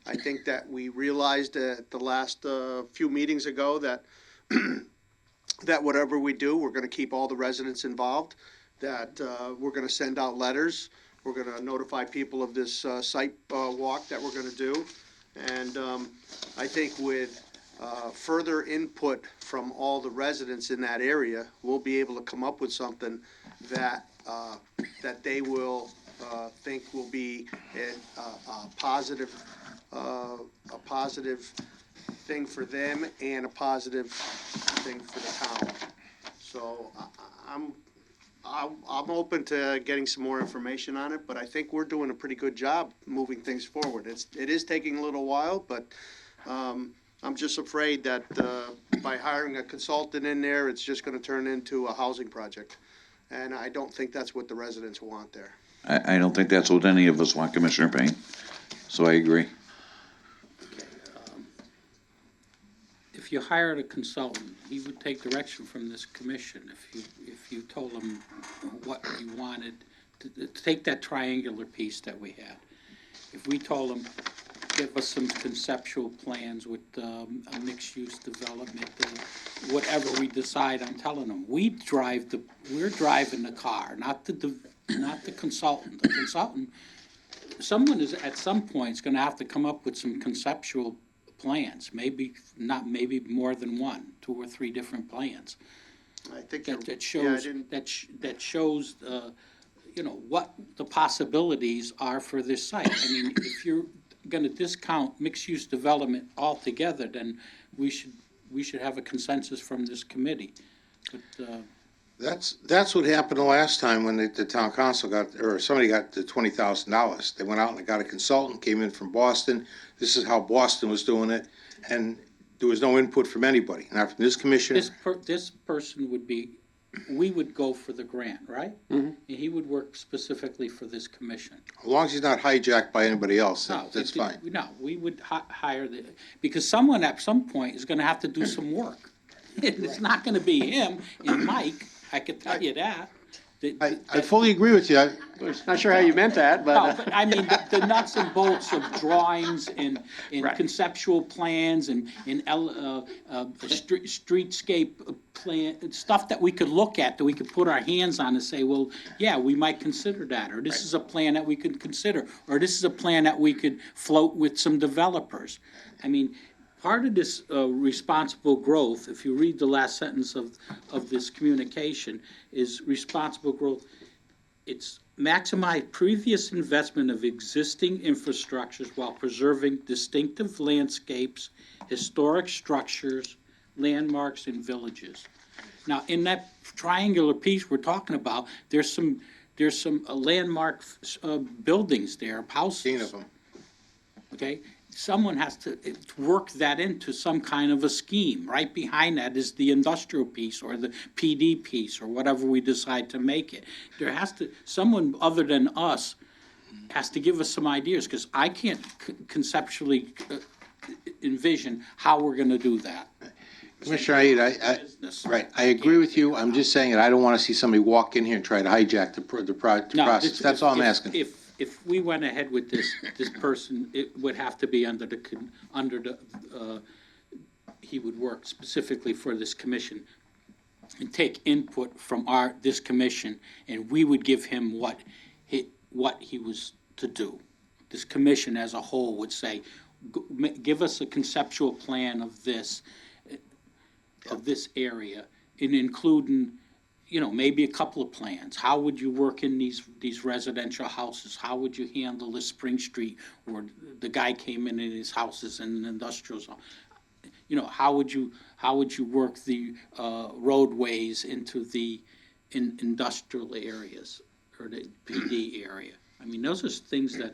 I think that we realized at the last few meetings ago that that whatever we do, we're going to keep all the residents involved, that we're going to send out letters, we're going to notify people of this site walk that we're going to do. And I think with further input from all the residents in that area, we'll be able to come up with something that that they will think will be a positive thing for them and a positive thing for the town. So I'm open to getting some more information on it, but I think we're doing a pretty good job moving things forward. It is taking a little while, but I'm just afraid that by hiring a consultant in there, it's just going to turn into a housing project. And I don't think that's what the residents want there. I don't think that's what any of us want, Commissioner Payne. So I agree. If you hired a consultant, he would take direction from this commission. If you told him what you wanted, to take that triangular piece that we had. If we told him, give us some conceptual plans with a mixed-use development, whatever we decide, I'm telling them, we're driving the car, not the consultant. The consultant, someone is at some point is going to have to come up with some conceptual plans, maybe more than one, 2 or 3 different plans. I think That shows what the possibilities are for this site. I mean, if you're going to discount mixed-use development altogether, then we should have a consensus from this committee. But That's what happened the last time when the town council somebody got the $20,000. They went out and they got a consultant, came in from Boston. This is how Boston was doing it, and there was no input from anybody, not from this commissioner. this person would be, we would go for the grant, right? Mm-hmm. And he would work specifically for this commission. As long as he's not hijacked by anybody else, No, that's fine. No, we would hire because someone at some point is going to have to do some work. It's not going to be him and Mike, I can tell you that. I fully agree with you. Not sure how you meant that, No, but I mean, the nuts and bolts of drawings and Right. conceptual plans and streetscape plan, stuff that we could look at, that we could put our hands on and say, well, yeah, we might consider that, or this is a plan that we could consider, or this is a plan that we could float with some developers. I mean, part of this responsible growth, if you read the last sentence of this communication, is responsible growth. It's maximize previous investment of existing infrastructures while preserving distinctive landscapes, historic structures, landmarks, and villages. Now, in that triangular piece we're talking about, there's some landmark buildings there, houses. 15 of them. Okay? Someone has to work that into some kind of a scheme. Right behind that is the industrial piece or the PD piece or whatever we decide to make it. There has to, someone other than us has to give us some ideas, because I can't conceptually envision how we're going to do that. Commissioner Aid, right, I agree with you. I'm just saying that I don't want to see somebody walk in here and try to hijack the process. That's all I'm asking. If we went ahead with this person, it would have to be he would work specifically for this commission and take input from this commission, and we would give him what he was to do. This commission as a whole would say, give us a conceptual plan of this area, and including, maybe a couple of plans. How would you work in these residential houses? How would you handle this Spring Street where the guy came in his house is in an industrial zone? how would you work the roadways into the industrial areas or the PD area? I mean, those are things that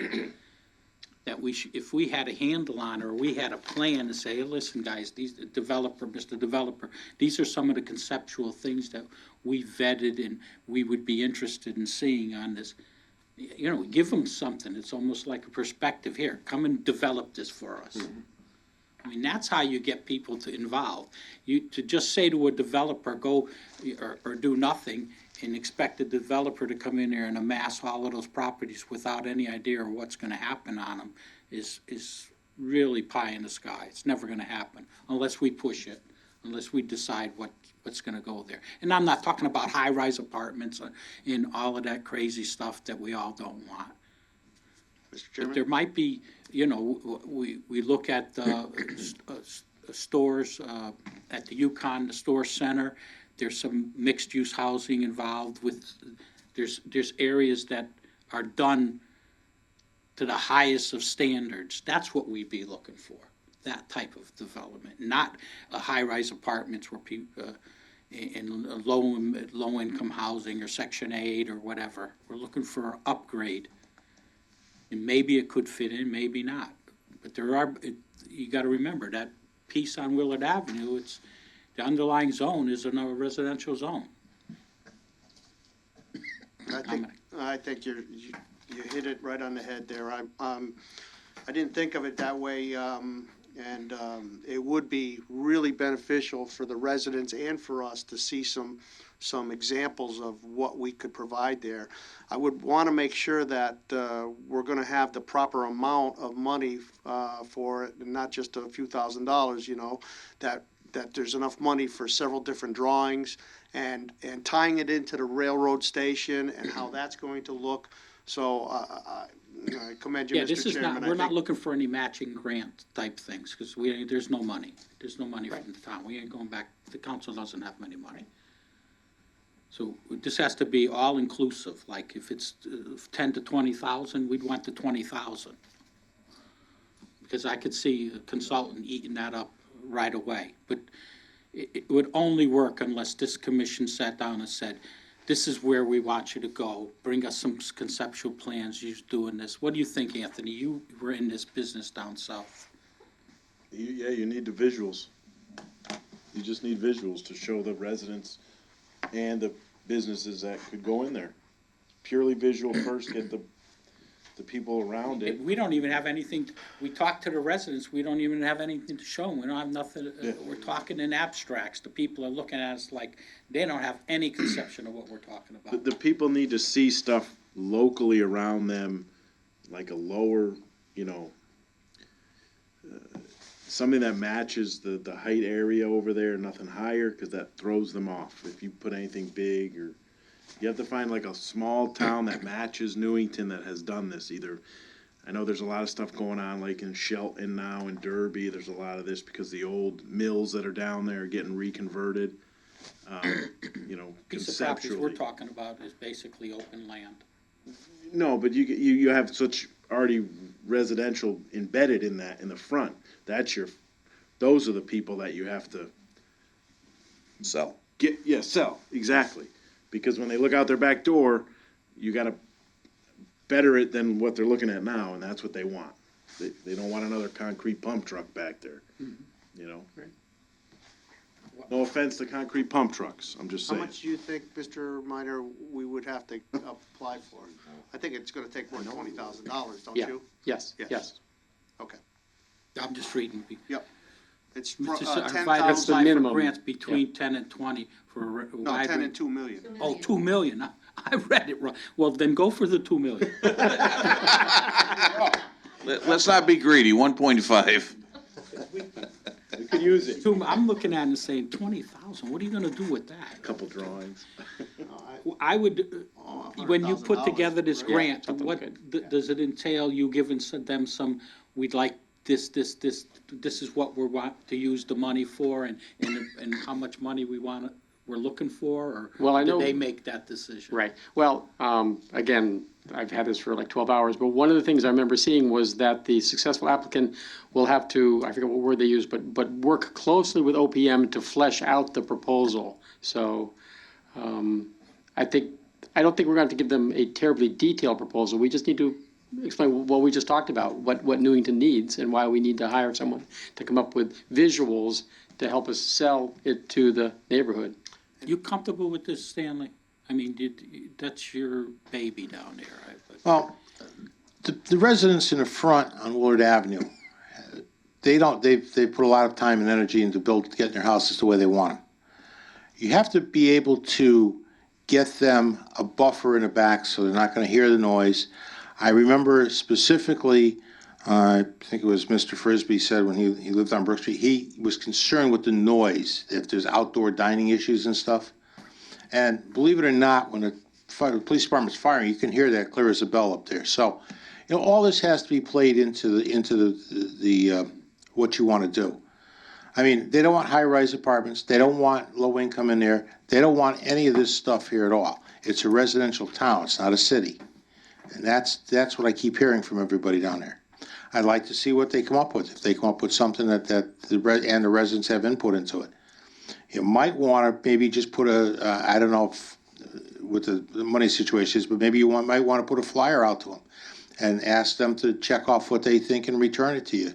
we should, if we had a handle on, or we had a plan to say, hey, listen, guys, Mr. Developer, these are some of the conceptual things that we vetted and we would be interested in seeing on this. Give them something. It's almost like a perspective. Here, come and develop this for us. I mean, that's how you get people to involve. To just say to a developer, go or do nothing, and expect the developer to come in there and amass all of those properties without any idea of what's going to happen on them is really pie in the sky. It's never going to happen unless we push it, unless we decide what's going to go there. And I'm not talking about high-rise apartments and all of that crazy stuff that we all don't want. Mr. But Chairman? there might be, we look at stores at the Yukon, the store center. There's some mixed-use housing involved with, there's areas that are done to the highest of standards. That's what we'd be looking for, that type of development, not high-rise apartments where people, in low-income housing or Section 8 or whatever. We're looking for an upgrade. And maybe it could fit in, maybe not. But you got to remember that piece on Willard Avenue, the underlying zone is in a residential zone. I think you hit it right on the head there. I didn't think of it that way, and it would be really beneficial for the residents and for us to see some examples of what we could provide there. I would want to make sure that we're going to have the proper amount of money for it, and not just a few $1,000s, that there's enough money for several different drawings and tying it into the railroad station and how that's going to look. So I commend you, Yeah, Mr. this is Chairman. not, we're not looking for any matching grant type things, because there's no money. There's no money from the town. We ain't going back, the council doesn't have any money. So this has to be all-inclusive, like if it's 10 to 20,000, we'd want the 20,000. Because I could see a consultant eating that up right away. But it would only work unless this commission sat down and said, this is where we want you to go. Bring us some conceptual plans. You're doing this. What do you think, Anthony? You were in this business down south. Yeah, you need the visuals. You just need visuals to show the residents and the businesses that could go in there. Purely visual first, get the people around it. We don't even have anything, we talk to the residents, we don't even have anything to show them. We don't have nothing, we're talking in abstracts. The people are looking at us like they don't have any conception of what we're talking about. The people need to see stuff locally around them, like a lower, something that matches the height area over there, nothing higher, because that throws them off. If you put anything big, or you have to find like a small town that matches Newington that has done this. Either, I know there's a lot of stuff going on like in Shelton now, in Derby, there's a lot of this because the old mills that are down there are getting reconverted. Piece of properties we're talking about is basically open land. No, but you have such already residential embedded in that, in the front. Those are the people that you have to Sell. sell, exactly. Because when they look out their back door, you gotta better it than what they're looking at now, and that's what they want. They don't want another concrete pump truck back there, Right. No offense to concrete pump trucks, I'm just How saying. much do you think, Mr. Minor, we would have to apply for? I think it's gonna take more than $20,000, don't Yeah. you? Yes. Okay. I'm just reading. Yep. It's It's just $10,000. That's the minimum. Grants between 10 and 20 for a No, wide 10 range. and 2 million. Oh, 2 million. I read it wrong. Well, then go for the 2 million. Let's not be greedy, 1.5. We could use it. I'm looking at it and saying 20,000. What are you gonna do with that? Couple drawings. I would, when you put together this grant, something what good. does it entail? You giving them some, we'd like this is what we want to use the money for, and how much money we're looking for, or Well, I know- do they make that decision? Right. Well, again, I've had this for like 12 hours, but one of the things I remember seeing was that the successful applicant will have to, I forget what word they used, but work closely with OPM to flesh out the proposal. So I don't think we're going to have to give them a terribly detailed proposal. We just need to explain what we just talked about, what Newington needs and why we need to hire someone to come up with visuals to help us sell it to the neighborhood. You comfortable with this, Stanley? I mean, that's your baby down there, right? Well, the residents in the front on Willard Avenue, they put a lot of time and energy into getting their houses the way they want them. You have to be able to get them a buffer in the back so they're not going to hear the noise. I remember specifically, I think it was Mr. Frisbee said when he lived on Brook Street, he was concerned with the noise, if there's outdoor dining issues and stuff. And believe it or not, when the police department's firing, you can hear that clear as a bell up there. So, all this has to be played into the what you want to do. I mean, they don't want high-rise apartments. They don't want low income in there. They don't want any of this stuff here at all. It's a residential town. It's not a city. And that's what I keep hearing from everybody down there. I'd like to see what they come up with. If they come up with something that the residents have input into it. You might want to maybe just put I don't know if, what the money situation is, but maybe you might want to put a flyer out to them and ask them to check off what they think and return it to you.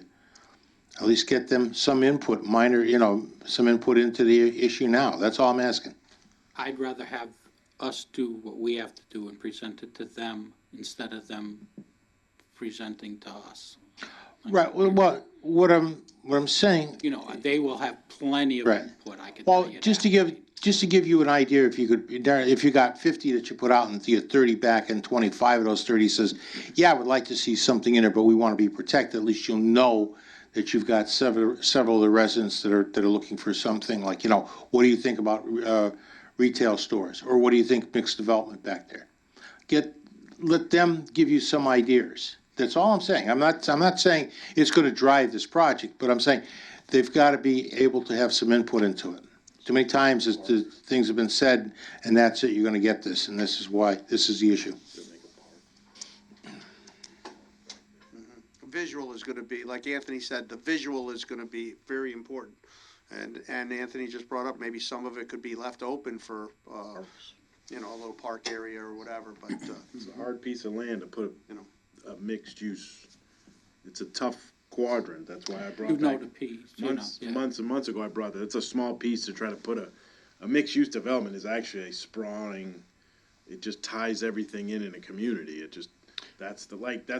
At least get them some input, some input into the issue now. That's all I'm asking. I'd rather have us do what we have to do and present it to them instead of them presenting to us. Right. Well, what I'm saying. They will have plenty of input. I can Well, tell you just that. to give you an idea, if you got 50 that you put out and you get 30 back, and 25 of those 30 says, "Yeah, I would like to see something in there, but we want to be protected." At least you'll know that you've got several of the residents that are looking for something like, what do you think about retail stores, or what do you think mixed development back there? Let them give you some ideas. That's all I'm saying. I'm not saying it's going to drive this project, but I'm saying they've got to be able to have some input into it. Too many times things have been said, and that's it. You're going to get this, and this is why. This is the issue. Visual is going to be, like Anthony said, the visual is going to be very important. And Anthony just brought up maybe some of it could be left open for, a little park area or whatever, but. It's a hard piece of land to put a mixed use. It's a tough quadrant. That's why I brought that. The piece. Months and months ago, I brought that. It's a small piece to try to put a mixed use development is actually a sprawling. It just ties everything in a community. That's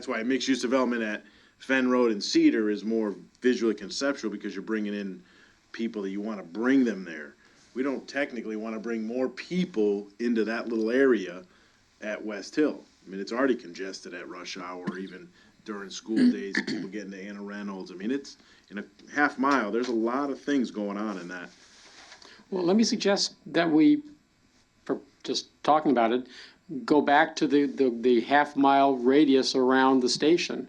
why mixed use development at Fenn Road and Cedar is more visually conceptual, because you're bringing in people that you want to bring them there. We don't technically want to bring more people into that little area at West Hill. I mean, it's already congested at rush hour, even during school days, people getting to Anna Reynolds. I mean, it's in a half mile. There's a lot of things going on in that. Well, let me suggest that we, for just talking about it, go back to the half-mile radius around the station.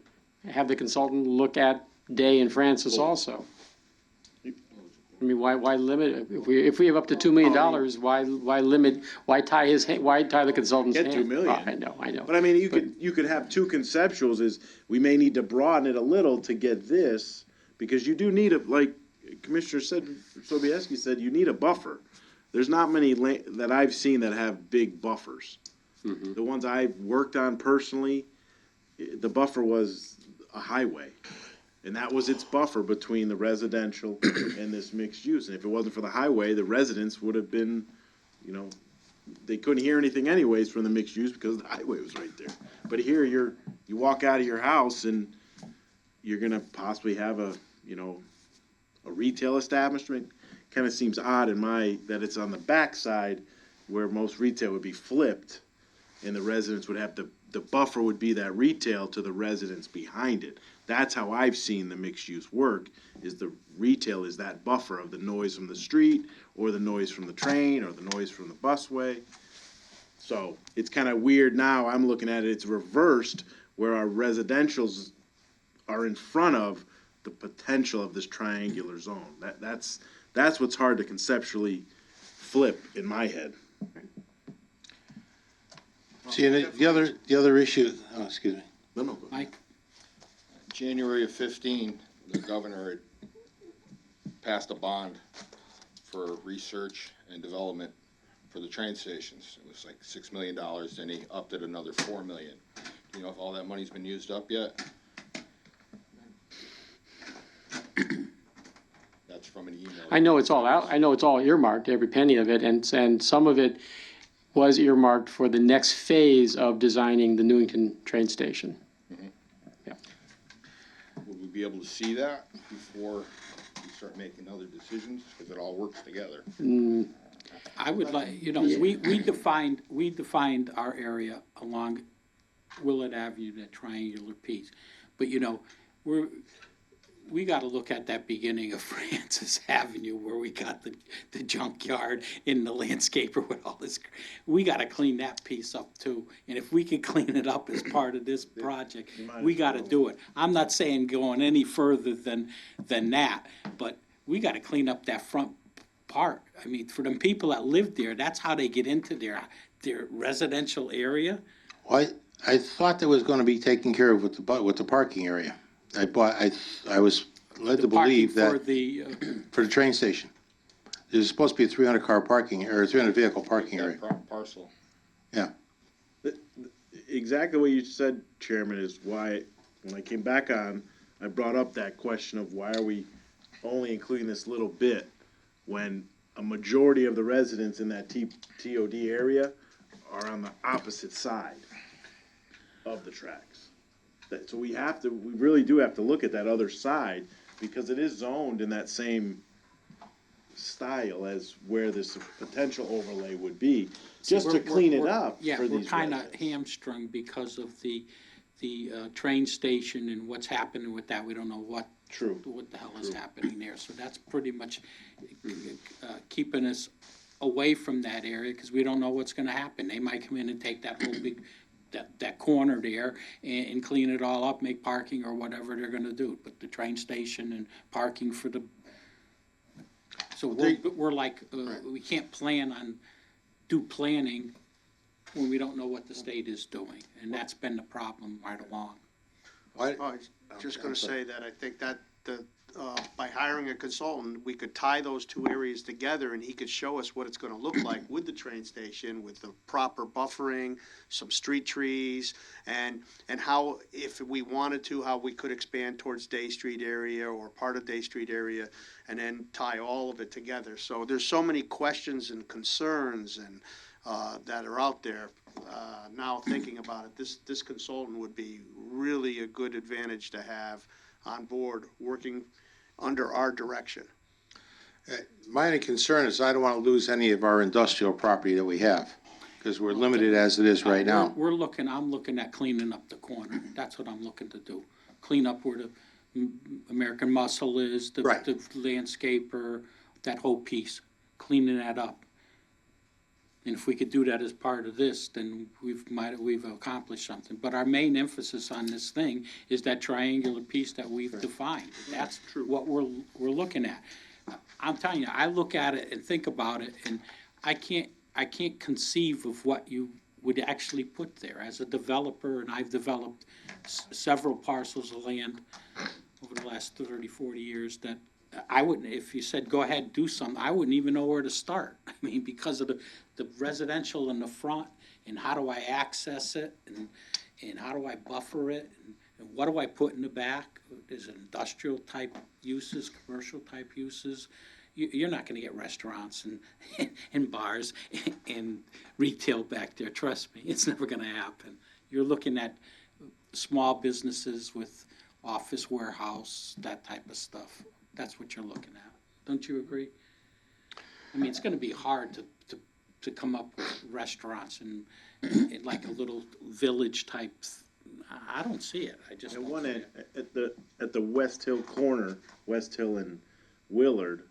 Have the consultant look at Day and Francis also. I mean, why limit it? If we have up to $2 million, why limit? Why tie the consultant's hand? Get $2 million. Oh, I know. But I mean, you could have two conceptuals. Is we may need to broaden it a little to get this, because you do need like Commissioner Sobieski said, you need a buffer. There's not many that I've seen that have big buffers. Mm-hmm. The ones I've worked on personally, the buffer was a highway. And that was its buffer between the residential and this mixed use. And if it wasn't for the highway, the residents would have been, they couldn't hear anything anyways from the mixed use because the highway was right there. But here you walk out of your house and you're going to possibly have a retail establishment. Kind of seems odd that it's on the back side where most retail would be flipped, and the residents would have the buffer would be that retail to the residents behind it. That's how I've seen the mixed use work, is the retail is that buffer of the noise from the street or the noise from the train or the noise from the busway. So it's kind of weird now. I'm looking at it, it's reversed, where our residentials are in front of the potential of this triangular zone. That's what's hard to conceptually flip in my head. See, and the other issue, oh, excuse me. Mike? January of 15, the governor had passed a bond for research and development for the train stations. It was like $6 million, then he upped it another $4 million. Do you know if all that money's been used up yet? That's from an email. I know it's all out, I know it's all earmarked, every penny of it, and some of it was earmarked for the next phase of designing the Newington train station. Would we be able to see that before we start making other decisions? Because it all works together. I would like, we defined our area along Willard Avenue, that triangular piece. But, we gotta look at that beginning of Francis Avenue where we got the junkyard and the landscaper with all this. We gotta clean that piece up too. And if we can clean it up as part of this project, we gotta do it. I'm not saying going any further than that, but we gotta clean up that front part. I mean, for them people that live there, that's how they get into their residential area. Well, I thought that was gonna be taken care of with the parking area. I was led to believe that. For the train station. There's supposed to be a 300-car parking, or 300-vehicle parking area. Parcel. Yeah. Exactly what you said, Chairman, is why, when I came back on, I brought up that question of why are we only including this little bit when a majority of the residents in that TOD area are on the opposite side of the tracks. So we really do have to look at that other side, because it is zoned in that same style as where this potential overlay would be, just to clean it up Yeah, for we're these kind of residents. hamstrung because of the train station and what's happening with that. We don't know what the hell is happening there. So that's pretty much keeping us away from that area, because we don't know what's gonna happen. They might come in and take that whole big, that corner there and clean it all up, make parking or whatever they're gonna do. But the train station and parking for the, so we're like, we can't do planning when we don't know what the state is doing. And that's been the problem right along. I was just gonna say that I think that by hiring a consultant, we could tie those two areas together and he could show us what it's gonna look like with the train station, with the proper buffering, some street trees, and how, if we wanted to, how we could expand towards Day Street area or part of Day Street area, and then tie all of it together. So there's so many questions and concerns and that are out there. Now thinking about it, this consultant would be really a good advantage to have on board, working under our direction. My only concern is I don't want to lose any of our industrial property that we have, because we're limited as it is right now. I'm looking at cleaning up the corner. That's what I'm looking to do. Clean up where the American Muscle is, the landscaper, that whole piece, cleaning that up. And if we could do that as part of this, then we've accomplished something. But our main emphasis on this thing is that triangular piece that we've defined. That's what we're looking at. I'm telling you, I look at it and think about it, and I can't conceive of what you would actually put there. As a developer, and I've developed several parcels of land over the last 30, 40 years, that I wouldn't, if you said, go ahead, do something, I wouldn't even know where to start. I mean, because of the residential in the front, and how do I access it, and how do I buffer it, and what do I put in the back? Is it industrial type uses, commercial type uses? You're not gonna get restaurants and bars and retail back there, trust me, it's never gonna happen. You're looking at small businesses with office warehouse, that type of stuff. That's what you're looking at. Don't you agree? I mean, it's gonna be hard to come up with restaurants and like a little village type. I don't see it. I just don't see it. At the West Hill corner, West Hill and Willard,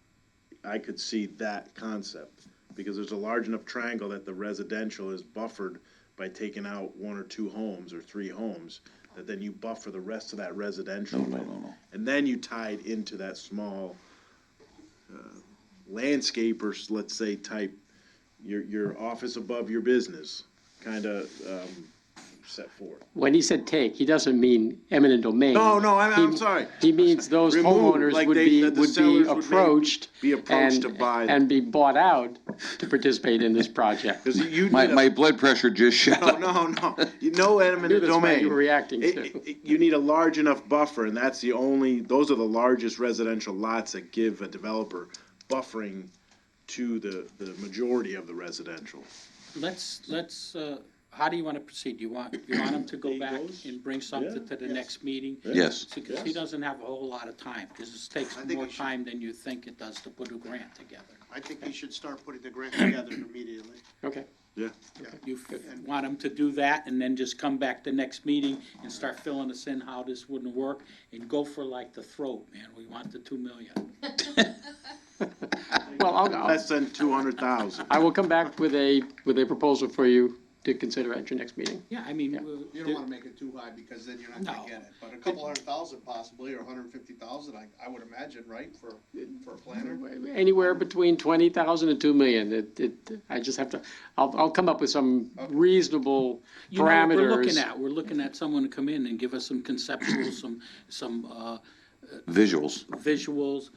I could see that concept, because there's a large enough triangle that the residential is buffered by taking out 1 or 2 homes or 3 homes, that then you buffer the rest of that residential. No. And then you tied into that small landscapers, let's say, type, your office above your business, kind of set forth. When he said take, he doesn't mean eminent domain. No, I'm He- sorry. He means those Remove, homeowners like would they- be, that the would be sellers would maybe approached. be approached and- to buy them. And be bought out to participate in this project. Because you My, need my blood pressure just shot up. no. You know eminent Knew that's what domain. you were reacting to. You need a large enough buffer, and those are the largest residential lots that give a developer buffering to the majority of the residential. Let's, how do you want to proceed? You want him to go back and bring something to the next meeting? Yes. Because he doesn't have a whole lot of time, because it takes more time than you think it does to put a grant together. I think he should start putting the grant together immediately. Okay. Yeah. You want him to do that and then just come back the next meeting and start filling us in how this wouldn't work and go for like the throat, man. We want the 2 million. Well, Less than 200,000. I will come back with a proposal for you to consider at your next meeting. Yeah, I mean, You don't wanna make it too high, because then you're not No. gonna get it, but a couple $100,000 possibly, or 150,000, I would imagine, right, for a planner? Anywhere between 20,000 and 2 million. I just have to, I'll come up with some reasonable you know what parameters. we're looking at someone to come in and give us some conceptual, some Visuals. visuals,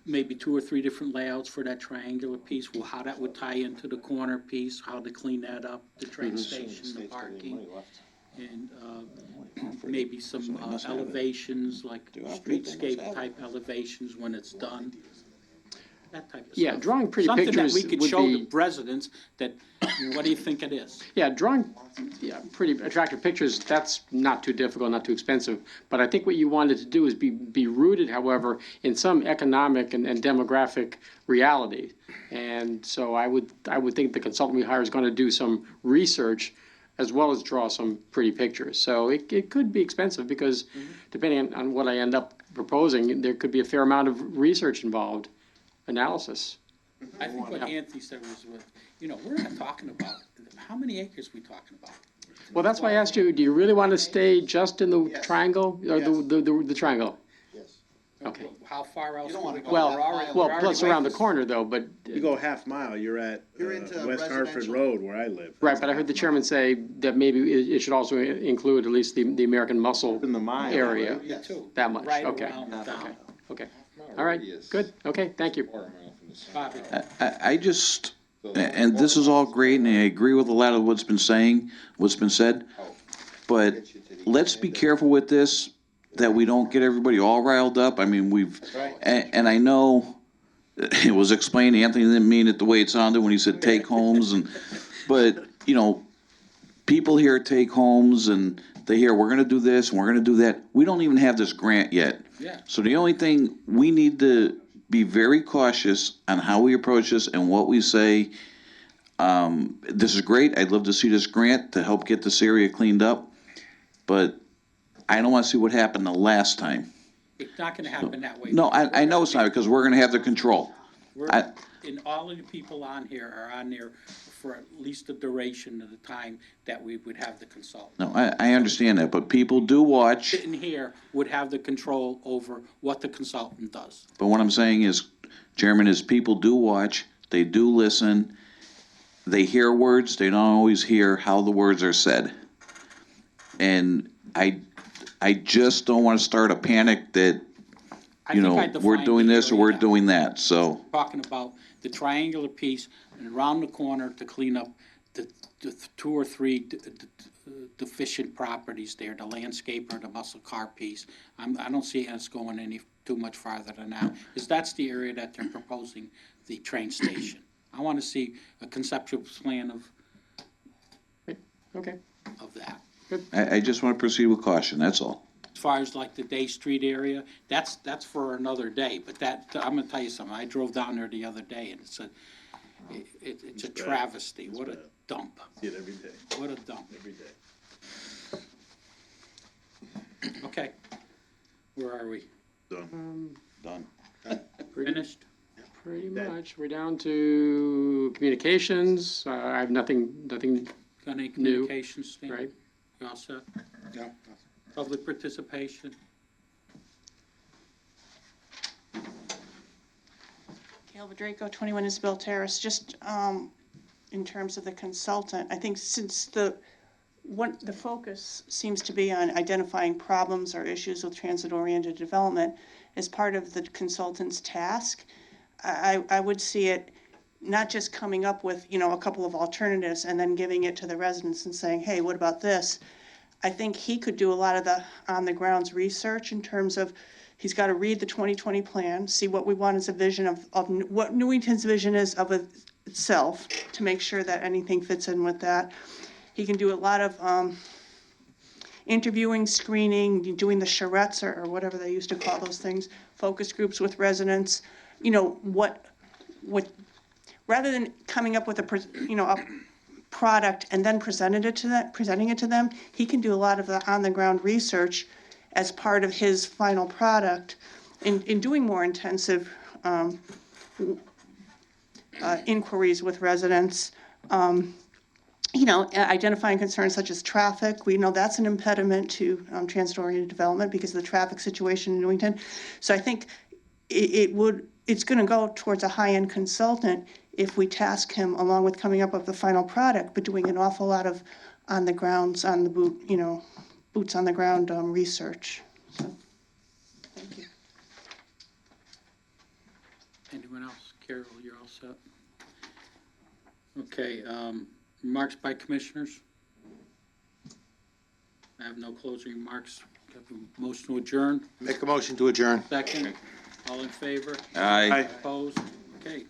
maybe 2 or 3 different layouts for that triangular piece, well, how that would tie into the corner piece, how to clean that up, the train station, the parking, and maybe some elevations, like streetscape type elevations when it's done. That type of stuff. Yeah, drawing pretty Something pictures that we could would show be- the residents that, what do you think it is? Yeah, drawing, pretty attractive pictures, that's not too difficult, not too expensive. But I think what you wanted to do is be rooted, however, in some economic and demographic reality. And so I would think the consultant we hire is gonna do some research as well as draw some pretty pictures. So it could be expensive because depending on what I end up proposing, there could be a fair amount of research involved, analysis. I think what Anthony said was, we're not talking about, how many acres we talking about? Well, that's why I asked you, do you really want to stay just in the triangle, or the triangle? Yes. Okay. How far else? You don't wanna go Well, that high. well, plus around the corner though, but, You go half mile, you're at You're into West Hartford residential. Road, where I live. right, but I heard the chairman say that maybe it should also include at least the American Muscle In the mile. area. Yeah, too. That much, Right okay. around town. Okay, all right, good, okay, thank you. Bobby. I just, and this is all great, and I agree with a lot of what's been said, but let's be careful with this, that we don't get everybody all riled up. I mean, and I know it was explained, Anthony didn't mean it the way it sounded when he said take homes, but, people hear take homes, and they hear, we're gonna do this, and we're gonna do that. We don't even have this grant yet. Yeah. So the only thing, we need to be very cautious on how we approach this and what we say. This is great. I'd love to see this grant to help get this area cleaned up, but I don't want to see what happened the last time. It's not gonna happen that way. No, I know it's not, because we're gonna have the control. And all of the people on here are on there for at least the duration of the time that we would have the consultant. No, I understand that, but people do watch. Sitting here would have the control over what the consultant does. But what I'm saying is, Chairman, is people do watch, they do listen, they hear words, they don't always hear how the words are said. And I just don't want to start a panic that, I think I we're defined doing the this or area we're that doing that, so. Talking about the triangular piece and around the corner to clean up the 2 or 3 deficient properties there, the landscaper, the muscle car piece. I don't see us going too much farther than that, because that's the area that they're proposing the train station. I want to see a conceptual plan Okay, of that. I just want to proceed with caution, that's all. As far as like the Day Street area, that's for another day, but I'm gonna tell you something, I drove down there the other day, and it's a travesty, what a dump, See it every day, what a dump. every day. Okay, where are we? Done. Finished? pretty much. We're down to communications. I have nothing Got any New. communications, Stan? right? You all set? No. Public participation? Gail Draco, 21 Isabel Terrace. Just in terms of the consultant. I think since the focus seems to be on identifying problems or issues with transit-oriented development as part of the consultant's task, I would see it not just coming up with, a couple of alternatives and then giving it to the residents and saying, hey, what about this? I think he could do a lot of the on-the-grounds research in terms of, he's got to read the 2020 plan, see what we want as a vision of what Newington's vision is of itself, to make sure that anything fits in with that. He can do a lot of interviewing, screening, doing the charrettes or whatever they used to call those things, focus groups with residents. Rather than coming up with a product and then presenting it to them, he can do a lot of the on-the-ground research as part of his final product in doing more intensive inquiries with residents. Identifying concerns such as traffic. We know that's an impediment to transit-oriented development because of the traffic situation in Newington. So I think it's going to go towards a high-end consultant if we task him, along with coming up with the final product, but doing an awful lot of boots on the ground research. So, thank you. Anyone else? Carol, you're all set? Okay, remarks by commissioners? I have no closing remarks. Got a motion to adjourn? Make a motion to adjourn. Second. All in favor? Aye. Opposed? Okay.